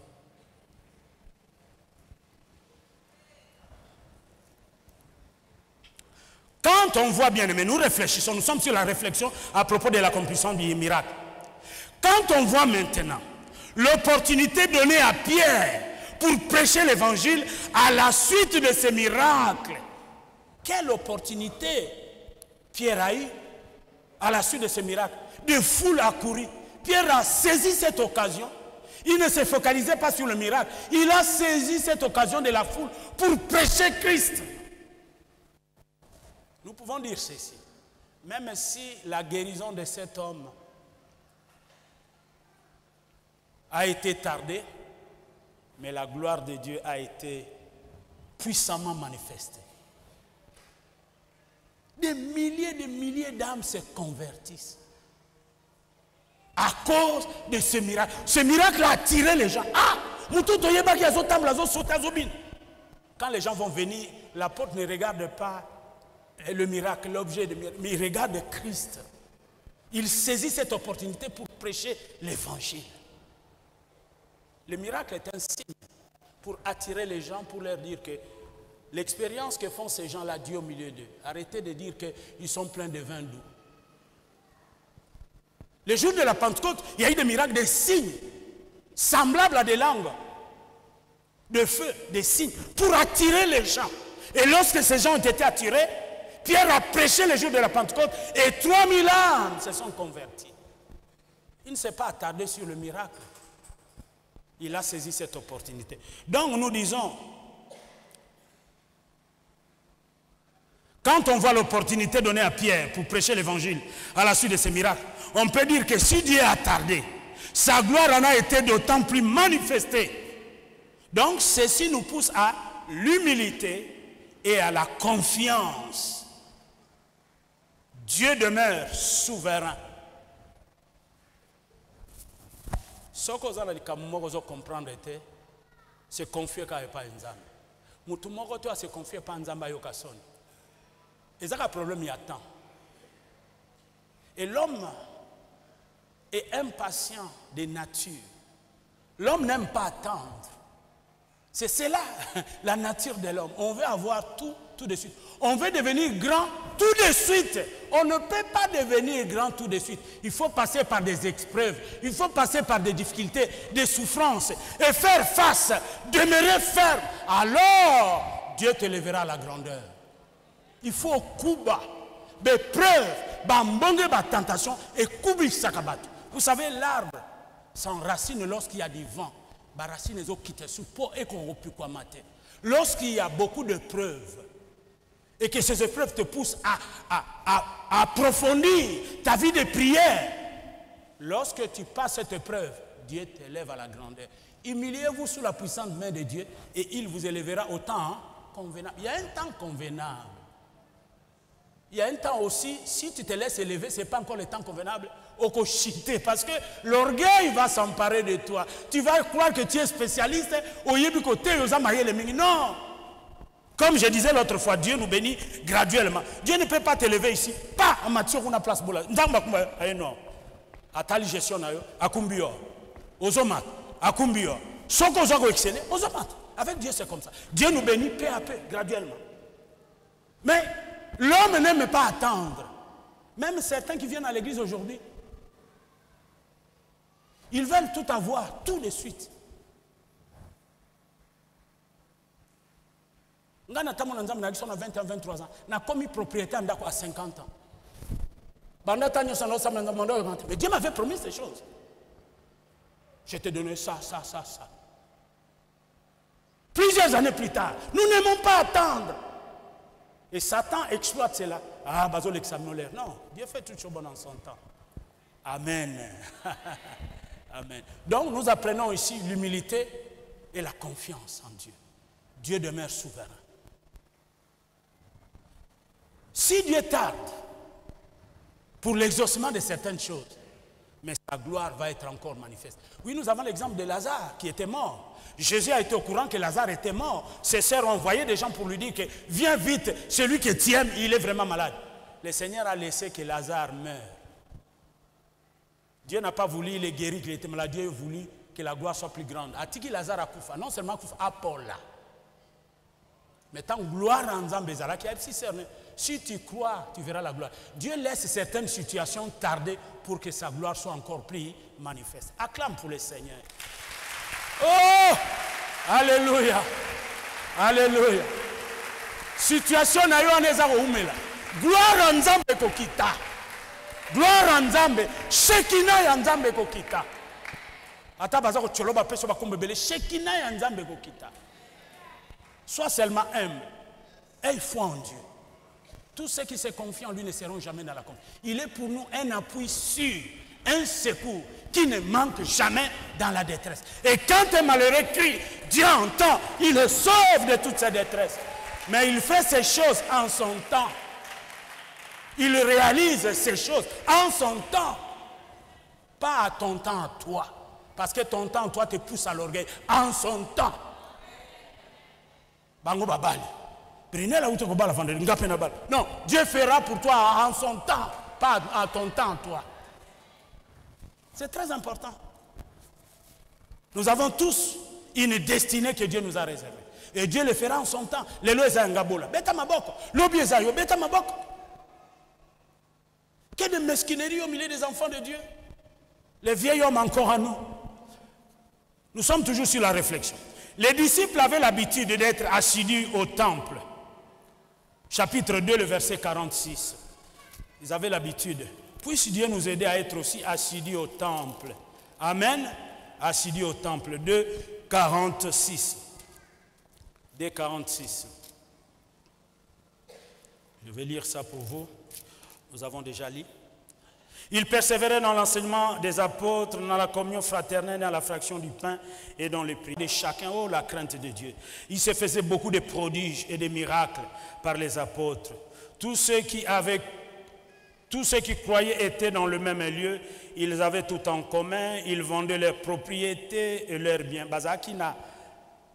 Quand on voit bien, mais nous réfléchissons, nous sommes sur la réflexion à propos de l'accomplissement du miracle. Quand on voit maintenant l'opportunité donnée à Pierre pour prêcher l'évangile à la suite de ce miracle, quelle opportunité Pierre a eu à la suite de ce miracle. De foule a couru. Pierre a saisi cette occasion. Il ne se focalisait pas sur le miracle. Il a saisi cette occasion de la foule pour prêcher Christ. Nous pouvons dire ceci. Même si la guérison de cet homme a été tardée, mais la gloire de Dieu a été puissamment manifestée. Des milliers d'âmes se convertissent à cause de ce miracle. Ce miracle a attiré les gens. Ah! Quand les gens vont venir, l'apôtre ne regarde pas le miracle, l'objet de miracle, mais il regarde Christ. Il saisit cette opportunité pour prêcher l'évangile. Le miracle est un signe pour attirer les gens, pour leur dire que l'expérience que font ces gens-là, Dieu au milieu d'eux. Arrêtez de dire qu'ils sont pleins de vin doux. Le jour de la Pentecôte, il y a eu des miracles, des signes semblables à des langues, de feu, des signes, pour attirer les gens. Et lorsque ces gens ont été attirés, Pierre a prêché le jour de la Pentecôte et 3000 âmes se sont converties. Il ne s'est pas attardé sur le miracle. Il a saisi cette opportunité. Donc nous disons, quand on voit l'opportunité donnée à Pierre pour prêcher l'évangile à la suite de ces miracles, on peut dire que si Dieu a tardé, sa gloire en a été d'autant plus manifestée. Donc ceci nous pousse à l'humilité et à la confiance. Dieu demeure souverain. Ce que vous allez comprendre, c'est confier quand il n'y a pas un zame. Mutu moko to se confier pas nzamba yo kasoni. Et ça, le problème, il y a tant. Et l'homme est impatient de nature. L'homme n'aime pas attendre. C'est cela, la nature de l'homme. On veut avoir tout de suite. On veut devenir grand tout de suite. On ne peut pas devenir grand tout de suite. Il faut passer par des épreuves. Il faut passer par des difficultés, des souffrances. Et faire face, demeurer ferme. Alors, Dieu te lèvera à la grandeur. Il faut kuba, des preuves, bambonge, ba tentation et kubi sakabat. Vous savez, l'arbre s'enracine lorsqu'il y a du vent. Ba racine les quitte sous peau et qu'on repu quoi mater. Lorsqu'il y a beaucoup de preuves et que ces épreuves te poussent à approfondir ta vie de prière, lorsque tu passes cette épreuve, Dieu t'élève à la grandeur. Humiliez-vous sous la puissante main de Dieu et il vous élèvera au temps convenable. Il y a un temps convenable. Il y a un temps aussi, si tu te laisses élever, ce n'est pas encore le temps convenable, au cochité, parce que l'orgueil va s'emparer de toi. Tu vas croire que tu es spécialiste, au yébi côté, non. Comme je disais l'autre fois, Dieu nous bénit graduellement. Dieu ne peut pas t'élever ici, pas en matière où on a place pour la. Non. Atali gestion, akumbio, ozomat, akumbio. Sans qu'on soit exceller, ozomat. Avec Dieu, c'est comme ça. Dieu nous bénit peu à peu, graduellement. Mais l'homme n'aime pas attendre. Même certains qui viennent à l'église aujourd'hui, ils veulent tout avoir, tout de suite. Nga na tamu na nzambe na gisona 21 23 ans, na commis propriétaire ndako à 50 ans. Banda tanyo sa no sama nzambe ndo. Mais Dieu m'avait promis ces choses. Je t'ai donné ça. Plusieurs années plus tard, nous n'aimons pas attendre. Et Satan exploite cela. Ah, bazo l'examen l'air. Non, Dieu fait toutes choses bonnes en son temps. Amen. Amen. Donc nous apprenons ici l'humilité et la confiance en Dieu. Dieu demeure souverain. Si Dieu tarde pour l'exaucement de certaines choses, mais sa gloire va être encore manifeste. Oui, nous avons l'exemple de Lazare qui était mort. Jésus a été au courant que Lazare était mort. Ses sœurs ont envoyé des gens pour lui dire que viens vite, celui que tu aimes, il est vraiment malade. Le Seigneur a laissé que Lazare meure. Dieu n'a pas voulu, il est guéri, qu'il était malade. Dieu a voulu que la gloire soit plus grande. Atiki Lazare a koufa, non seulement koufa, à Paul là. Mais tant gloire en Zambézara, qui a 6 sœurs, Si tu crois, tu verras la gloire. Dieu laisse certaines situations tarder pour que sa gloire soit encore plus manifeste. Acclame pour le Seigneur. Oh! Alléluia! Alléluia! Situation na yo aneza koumela. Gloire en Nzambe kokita. Gloire en Nzambe. Shekina ya Nzambe kokita. Ata baza ko choloba peso ba kombebele. Shekina ya Nzambe kokita. Sois seulement humble. Aie foi en Dieu. Tous ceux qui se confient en lui ne seront jamais dans la confiance. Il est pour nous un appui sûr, un secours qui ne manque jamais dans la détresse. Et quand un malheureux crie, Dieu entend, il le sauve de toute sa détresse. Mais il fait ces choses en son temps. Il réalise ces choses en son temps. Pas à ton temps à toi. Parce que ton temps, toi, te pousse à l'orgueil. En son temps. Bango babali. Non, Dieu fera pour toi en son temps, pas à ton temps, toi. C'est très important. Nous avons tous une destinée que Dieu nous a réservée. Et Dieu le fera en son temps. Que de mesquinerie au milieu des enfants de Dieu. Les vieils hommes encore à nous. Nous sommes toujours sur la réflexion. Les disciples avaient l'habitude d'être assidus au temple. Chapitre 2, le verset 46. Ils avaient l'habitude. Puisse Dieu nous aider à être aussi assidus au temple. Amen. Assidus au temple. 2, 46. 2, 46. Je vais lire ça pour vous. Nous avons déjà lu. Il persévérait dans l'enseignement des apôtres, dans la communion fraternelle, dans la fraction du pain et dans les prières de chacun. Oh, la crainte de Dieu. Il se faisait beaucoup de prodiges et de miracles par les apôtres. Tous ceux qui croyaient étaient dans le même lieu. Ils avaient tout en commun. Ils vendaient leurs propriétés et leurs biens. Bazaki na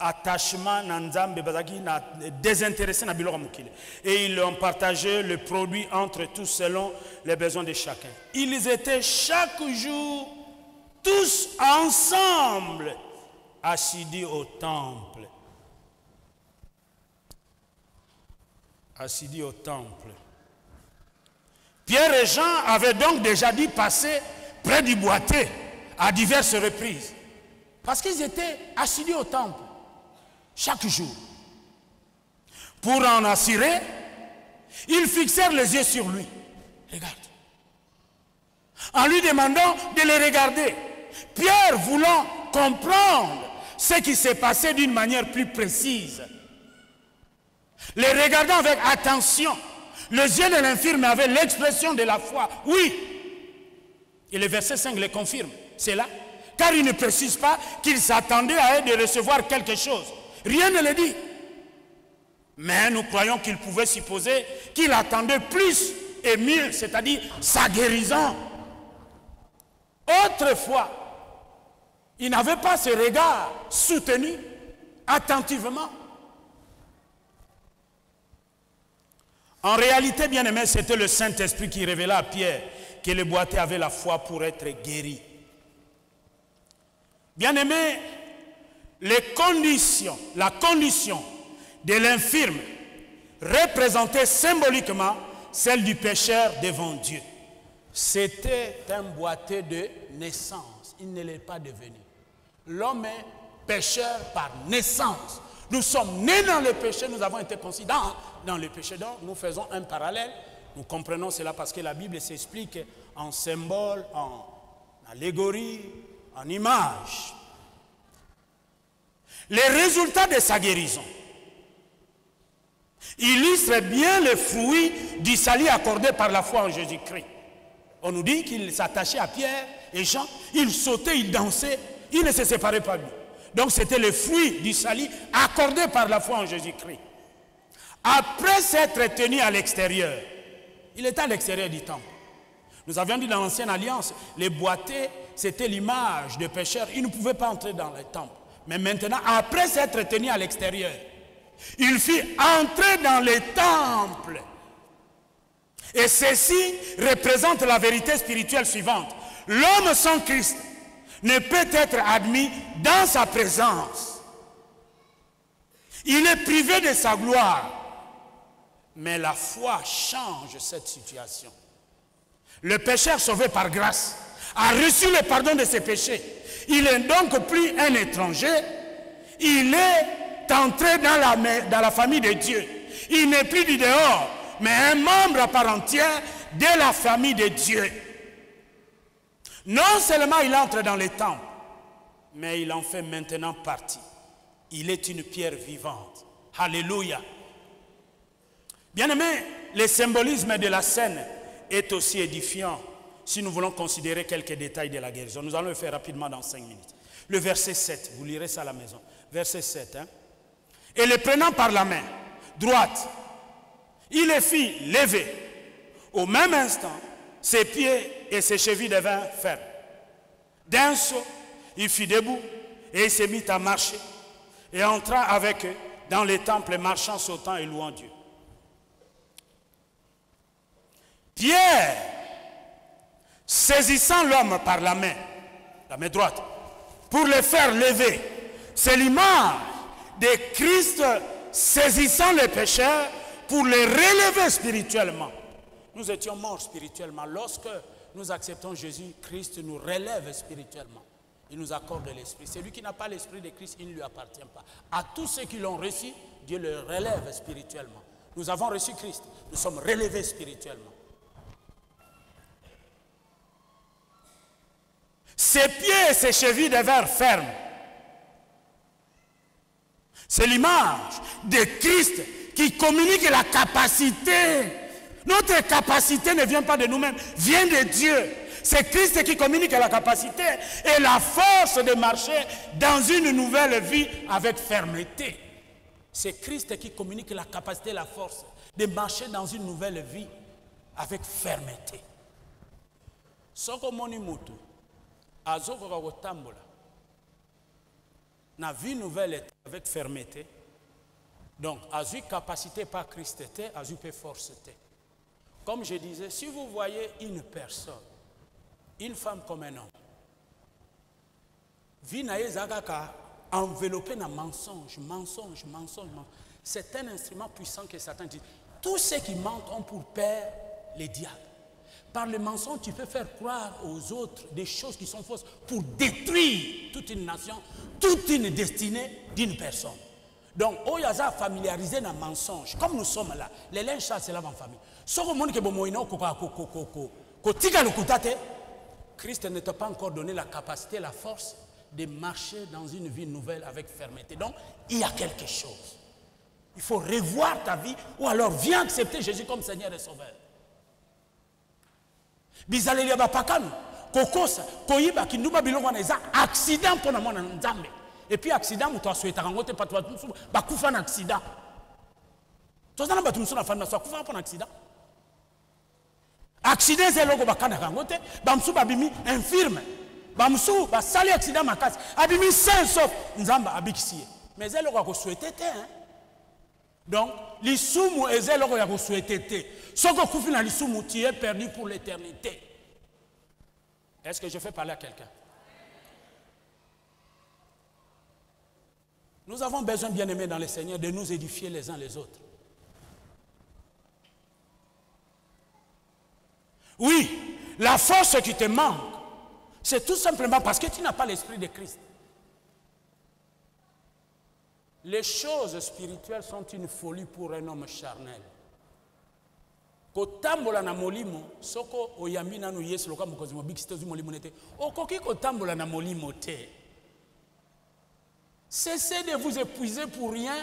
attachement Nzambe, bazaki na désintéressé na biloko mokili. Et ils ont partagé le produit entre tous selon les besoins de chacun. Ils étaient chaque jour tous ensemble assidus au temple. Assidus au temple. Pierre et Jean avaient donc déjà dû passer près du boîtier à diverses reprises. Parce qu'ils étaient assidus au temple. Chaque jour. Pour en assurer, ils fixèrent les yeux sur lui. Regarde. En lui demandant de les regarder. Pierre voulant comprendre ce qui s'est passé d'une manière plus précise. Les regardant avec attention. Les yeux de l'infirme avaient l'expression de la foi. Oui. Et le verset 5 le confirme. C'est là. Car il ne précise pas qu'il s'attendait à eux de recevoir quelque chose. Rien ne le dit. Mais nous croyons qu'il pouvait supposer qu'il attendait plus et mieux, c'est-à-dire sa guérison. Autrefois, il n'avait pas ce regard soutenu attentivement. En réalité, bien aimé, c'était le Saint-Esprit qui révéla à Pierre que le boiteux avait la foi pour être guéri. Bien aimé, la condition de l'infirme représentait symboliquement celle du pécheur devant Dieu. C'était un boiteux de naissance. Il ne l'est pas devenu. L'homme est pécheur par naissance. Nous sommes nés dans le péché, nous avons été conçus dans le péché. Donc nous faisons un parallèle. Nous comprenons cela parce que la Bible s'explique en symbole, en allégorie, en image. Les résultats de sa guérison illustrent bien le fruit du salut accordé par la foi en Jésus-Christ. On nous dit qu'il s'attachait à Pierre et Jean, il sautait, il dansait, il ne se séparait pas de lui. Donc c'était le fruit du salut accordé par la foi en Jésus-Christ. Après s'être tenu à l'extérieur, il était à l'extérieur du temple. Nous avions dit dans l'ancienne alliance, les boiteux, c'était l'image des pécheurs, ils ne pouvaient pas entrer dans le temple. Mais maintenant, après s'être tenu à l'extérieur, il fit entrer dans le temple. Et ceci représente la vérité spirituelle suivante. L'homme sans Christ ne peut être admis dans sa présence. Il est privé de sa gloire. Mais la foi change cette situation. Le pécheur sauvé par grâce a reçu le pardon de ses péchés. Il n'est donc plus un étranger. Il est entré dans la famille de Dieu. Il n'est plus du dehors, mais un membre à part entière de la famille de Dieu. Non seulement il entre dans les temples, mais il en fait maintenant partie. Il est une pierre vivante. Alléluia. Bien-aimés, le symbolisme de la scène est aussi édifiant si nous voulons considérer quelques détails de la guérison. Nous allons le faire rapidement dans 5 minutes. Le verset 7, vous lirez ça à la maison. Verset 7. Et le prenant par la main droite, il les fit lever. Au même instant, ses pieds et ses chevilles devinrent fermes. D'un saut, il fut debout et il se mit à marcher et entra avec eux dans les temples, marchant, sautant et louant Dieu. Pierre, saisissant l'homme par la main droite, pour le faire lever, c'est l'image de Christ saisissant les pécheurs pour les relever spirituellement. Nous étions morts spirituellement. Lorsque nous acceptons Jésus, Christ nous relève spirituellement. Il nous accorde l'esprit. Celui qui n'a pas l'esprit de Christ, il ne lui appartient pas. À tous ceux qui l'ont reçu, Dieu le relève spirituellement. Nous avons reçu Christ, nous sommes relevés spirituellement. Ses pieds et ses chevilles devinrent fermes. C'est l'image de Christ qui communique la capacité. Notre capacité ne vient pas de nous-mêmes, vient de Dieu. C'est Christ qui communique la capacité et la force de marcher dans une nouvelle vie avec fermeté. C'est Christ qui communique la capacité et la force de marcher dans une nouvelle vie avec fermeté. Soko moni mutu azoko kakotambola na vie nouvelle avec fermeté. Donc, azui capacité par Christ, azui pe force. Comme je disais, si vous voyez une personne, une femme comme un homme, vie na ezaka enveloppé dans mensonge, c'est un instrument puissant que Satan dit. Tous ceux qui mentent ont pour père les diables. Par le mensonge, tu peux faire croire aux autres des choses qui sont fausses pour détruire toute une nation, toute une destinée d'une personne. Donc, Oyaza a familiarisé dans le mensonge. Comme nous sommes là, les linges sales, c'est là en famille. Christ ne t'a pas encore donné la capacité, la force de marcher dans une vie nouvelle avec fermeté. Donc, il y a quelque chose. Il faut revoir ta vie ou alors viens accepter Jésus comme Seigneur et Sauveur. Bizalelia bapakano, kokosa, koyiba kinduba bilongo na eza accident pour mona nzambe. Et puis accident muto asweta kangote patwa tumusu bakufa na accident. Tozana batumusu na fana so kufa pour accident. Accident c'est logo bakana kangote, bamsu babimi infirme. Bamsu basali accident makasi, abimi sain sauf nzamba abikisie. Mais elle logo ko souhaiter hein. Donc, l'isumu est là qu'on a souhaité. Ce que tu fais l'isumu, tu es perdu pour l'éternité. Est-ce que je fais parler à quelqu'un? Nous avons besoin, bien-aimés dans le Seigneur, de nous édifier les uns les autres. Oui, la force qui te manque, c'est tout simplement parce que tu n'as pas l'esprit de Christ. Les choses spirituelles sont une folie pour un homme charnel. Kotambola na molimo, soko oyambi nanu yesu loka mukozi mo bikisitozi molimo nete. Okoki kotambola na molimo te. Cessez de vous épuiser pour rien.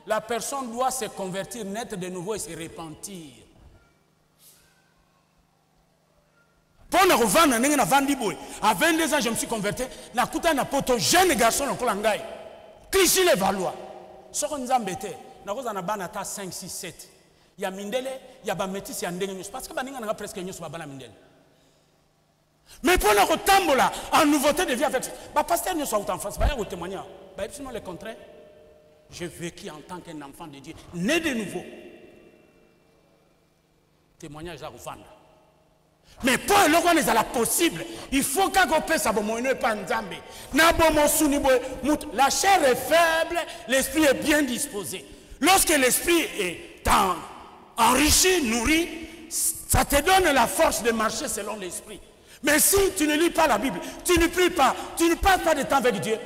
La personne doit se convertir net de nouveau et se repentir. Pendant que vendre na vandi boy, à 22 ans je me suis converti. Na kuta na poto jeune garçon na kolangai. Christ le valois. Ce qu'on nous a embêté, nous avons 5, 6, 7. Il y a Mindele, il y a Bamétis, il y a Ndengenius. Parce que nous avons presque Nyus Babana Mindele. Mais pour nous tambola en nouveauté de vie avec. Pasteur Nyus en France, il y a un témoignage. Le contraire. J'ai vécu en tant qu'un enfant de Dieu, né de nouveau. Témoignage à Rwanda. Mais pour le roi n'est pas possible. Il faut qu'un gopé ça ne pas nzambe. La chair est faible, l'esprit est bien disposé. Lorsque l'esprit est enrichi, nourri, ça te donne la force de marcher selon l'esprit. Mais si tu ne lis pas la Bible, tu ne pries pas, tu ne passes pas de temps avec Dieu,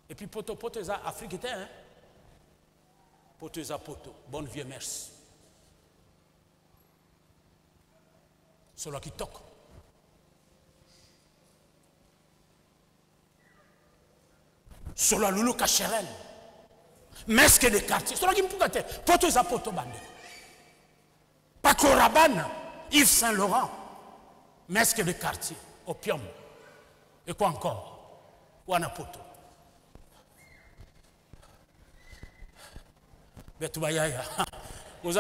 et puis poto eza Afrique était, hein? Poto eza poto, bonne vieux merci. Solo qui toque. Solo loulou kacherel. Mesque de quartier. Solo qui mpukate. Poto eza poto bande. Paco Rabanne, Yves Saint-Laurent. Mesque de quartier. Opium. Et quoi encore? Wana poto. Betubayaya. Non,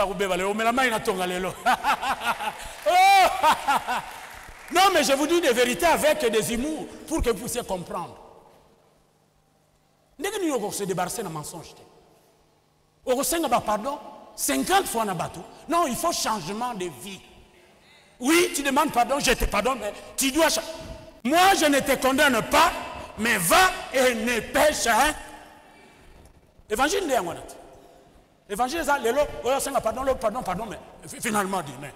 mais je vous dis des vérités avec des humours pour que vous puissiez comprendre. Nous se débarrasser d'un mensonge. Pardon, 50 fois na bateau. Non, il faut changement de vie. Oui, tu demandes pardon, je te pardonne, mais tu dois changer. Moi, je ne te condamne pas, mais va et ne pêche. Hein? Évangile de Yamonat. Évangile, pardon, mais finalement, dit, mais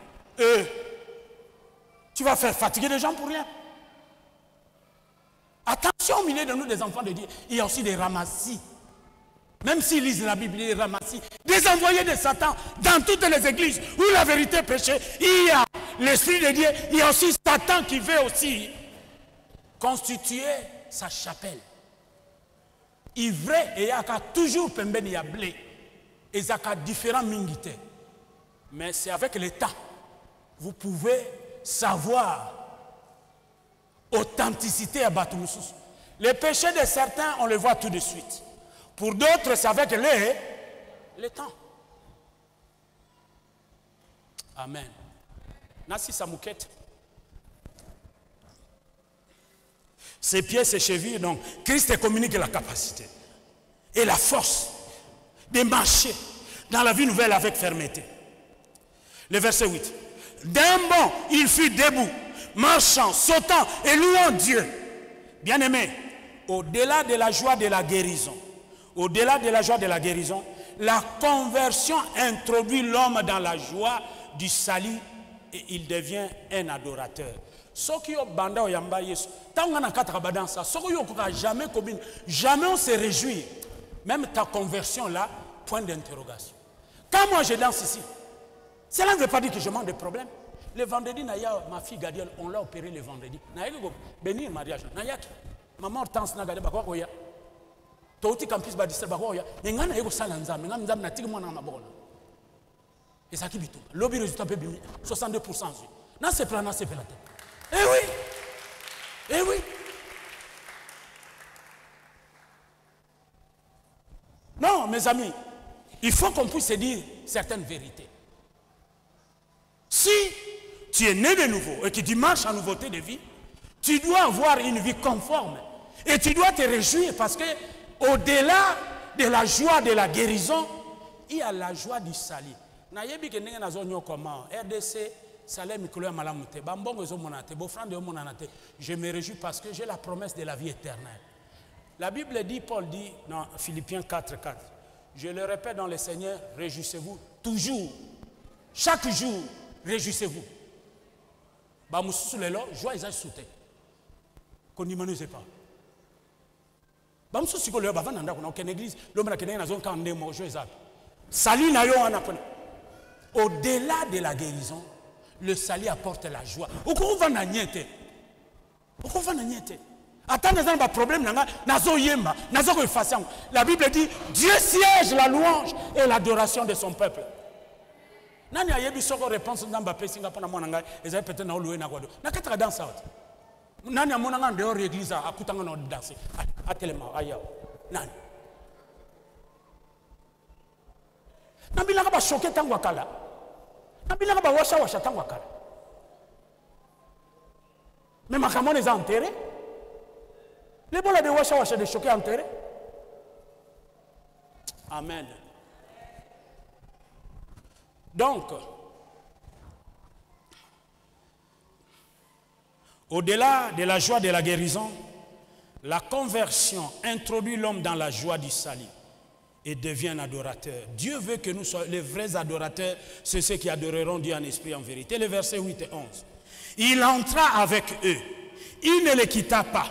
tu vas faire fatiguer les gens pour rien. Attention, au milieu de nous, des enfants de Dieu, il y a aussi des ramassis. Même s'ils lisent la Bible, des ramassis, des envoyés de Satan dans toutes les églises où la vérité est prêchée. Il y a l'Esprit de Dieu, il y a aussi Satan qui veut aussi constituer sa chapelle. Il vrai, et il y a toujours pemben, il y a blé. Et il y a différents mingités. Mais c'est avec le temps. Vous pouvez savoir authenticité à Batumoussous. Les péchés de certains, on les voit tout de suite. Pour d'autres, c'est avec le temps. Amen. Nasi Samoukette. Ses pieds, ses chevilles, donc Christ communique la capacité et la force de marcher dans la vie nouvelle avec fermeté. Le verset 8. D'un bond, il fut debout, marchant, sautant et louant Dieu. Bien-aimé, au-delà de la joie de la guérison, la conversion introduit l'homme dans la joie du salut et il devient un adorateur. Jamais on se réjouit. Même ta conversion là, point d'interrogation. Quand moi je danse ici, cela ne veut pas dire que je manque de problèmes. Le vendredi, ma fille Gadiel, on l'a opéré le vendredi. Bénir mariage. Maman Hortense n'a gardé bakwa koya. Tauti campus badisel bakwa koya. Ngana yego sala nzambe, ngana nzambe na tiki mwana na mabona. Et ça qui bitou. Lobby résultat peut 62%. Na c'est plan, na c'est plan. Eh oui. Eh oui. Non, mes amis, il faut qu'on puisse se dire certaines vérités. Si tu es né de nouveau et que tu marches en nouveauté de vie, tu dois avoir une vie conforme. Et tu dois te réjouir parce que au-delà de la joie de la guérison, il y a la joie du salut. RDC, je me réjouis parce que j'ai la promesse de la vie éternelle. La Bible dit, Paul dit dans Philippiens 4:4, je le répète dans le Seigneur, réjouissez-vous toujours. Chaque jour, réjouissez-vous. Joie et sauté. Qu'on n'y manuse pas. Au-delà de la guérison, le salut apporte la joie. Attends, problème, la Bible dit, Dieu siège la louange et l'adoration de son peuple. Nani ayebi soko réponse ngamba pesi ngapa na mwana ngai ezali peut-être na oluwe na kwado na kataka danse out nani amona nga dehors église akutanga na danse atelema aya nani nabila ka ba choquer tango akala nabila ka ba washa tango akala mais makamone za enterré les bola de washa de choquer enterré. Amen. Donc, au-delà de la joie de la guérison, la conversion introduit l'homme dans la joie du salut. et devient un adorateur. Dieu veut que nous soyons les vrais adorateurs, c'est ceux qui adoreront Dieu en esprit et en vérité. Les versets 8 et 11. Il entra avec eux. Il ne les quitta pas.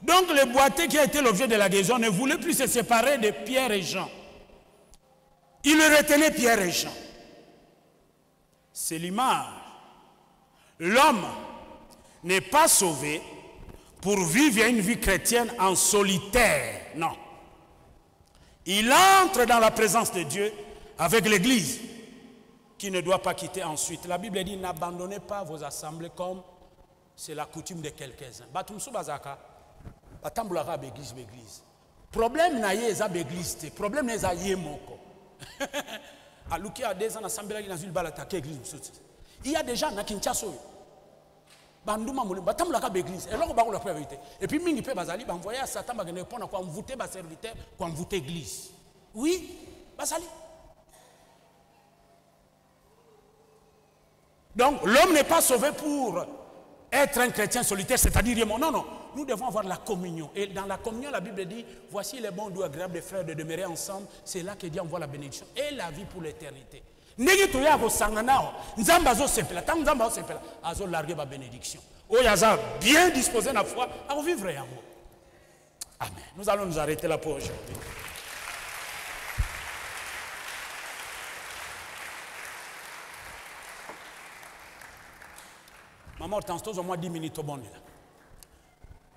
Donc le boiteux qui a été l'objet de la guérison ne voulait plus se séparer de Pierre et Jean. Il retenait Pierre et Jean. C'est l'image. L'homme n'est pas sauvé pour vivre une vie chrétienne en solitaire. Non. Il entre dans la présence de Dieu avec l'Église qui ne doit pas quitter ensuite. La Bible dit, n'abandonnez pas vos assemblées comme c'est la coutume de quelques-uns. Batumsu bazaka, batambulaka l'église. Problème na ye za l'église, problème na za ye moko. Aluki a des ans assemblée dans une balle attaquée l'église. Il y a des gens na Kinshasa. Banduma mole batambulaka l'église. Et là on va la vérité. Et puis mingi pe bazali ba envoyer à Satan ba gagner pour quoi envoûter ba serviteur, quoi envoûter l'église. Oui, bazali. Donc l'homme n'est pas sauvé pour être un chrétien solitaire, c'est-à-dire non, non, nous devons avoir la communion. Et dans la communion, la Bible dit, voici les bons, doux, agréables des frères de demeurer ensemble. C'est là que Dieu envoie la bénédiction et la vie pour l'éternité. Ndenge toya ko sangana, nzamba zo sepela, tant nzamba zo sepela, azo larguer ba bénédiction. Oyaza bien disposé na foi à vivre yango. Amen. Nous allons nous arrêter là pour aujourd'hui. Maman Hortense, au moins 10 minutes au bon.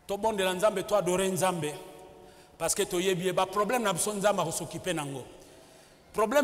To bon de la nzambe, toi adorer nzambe. Parce que tu as un problème, tu as s'occuper nango. Problème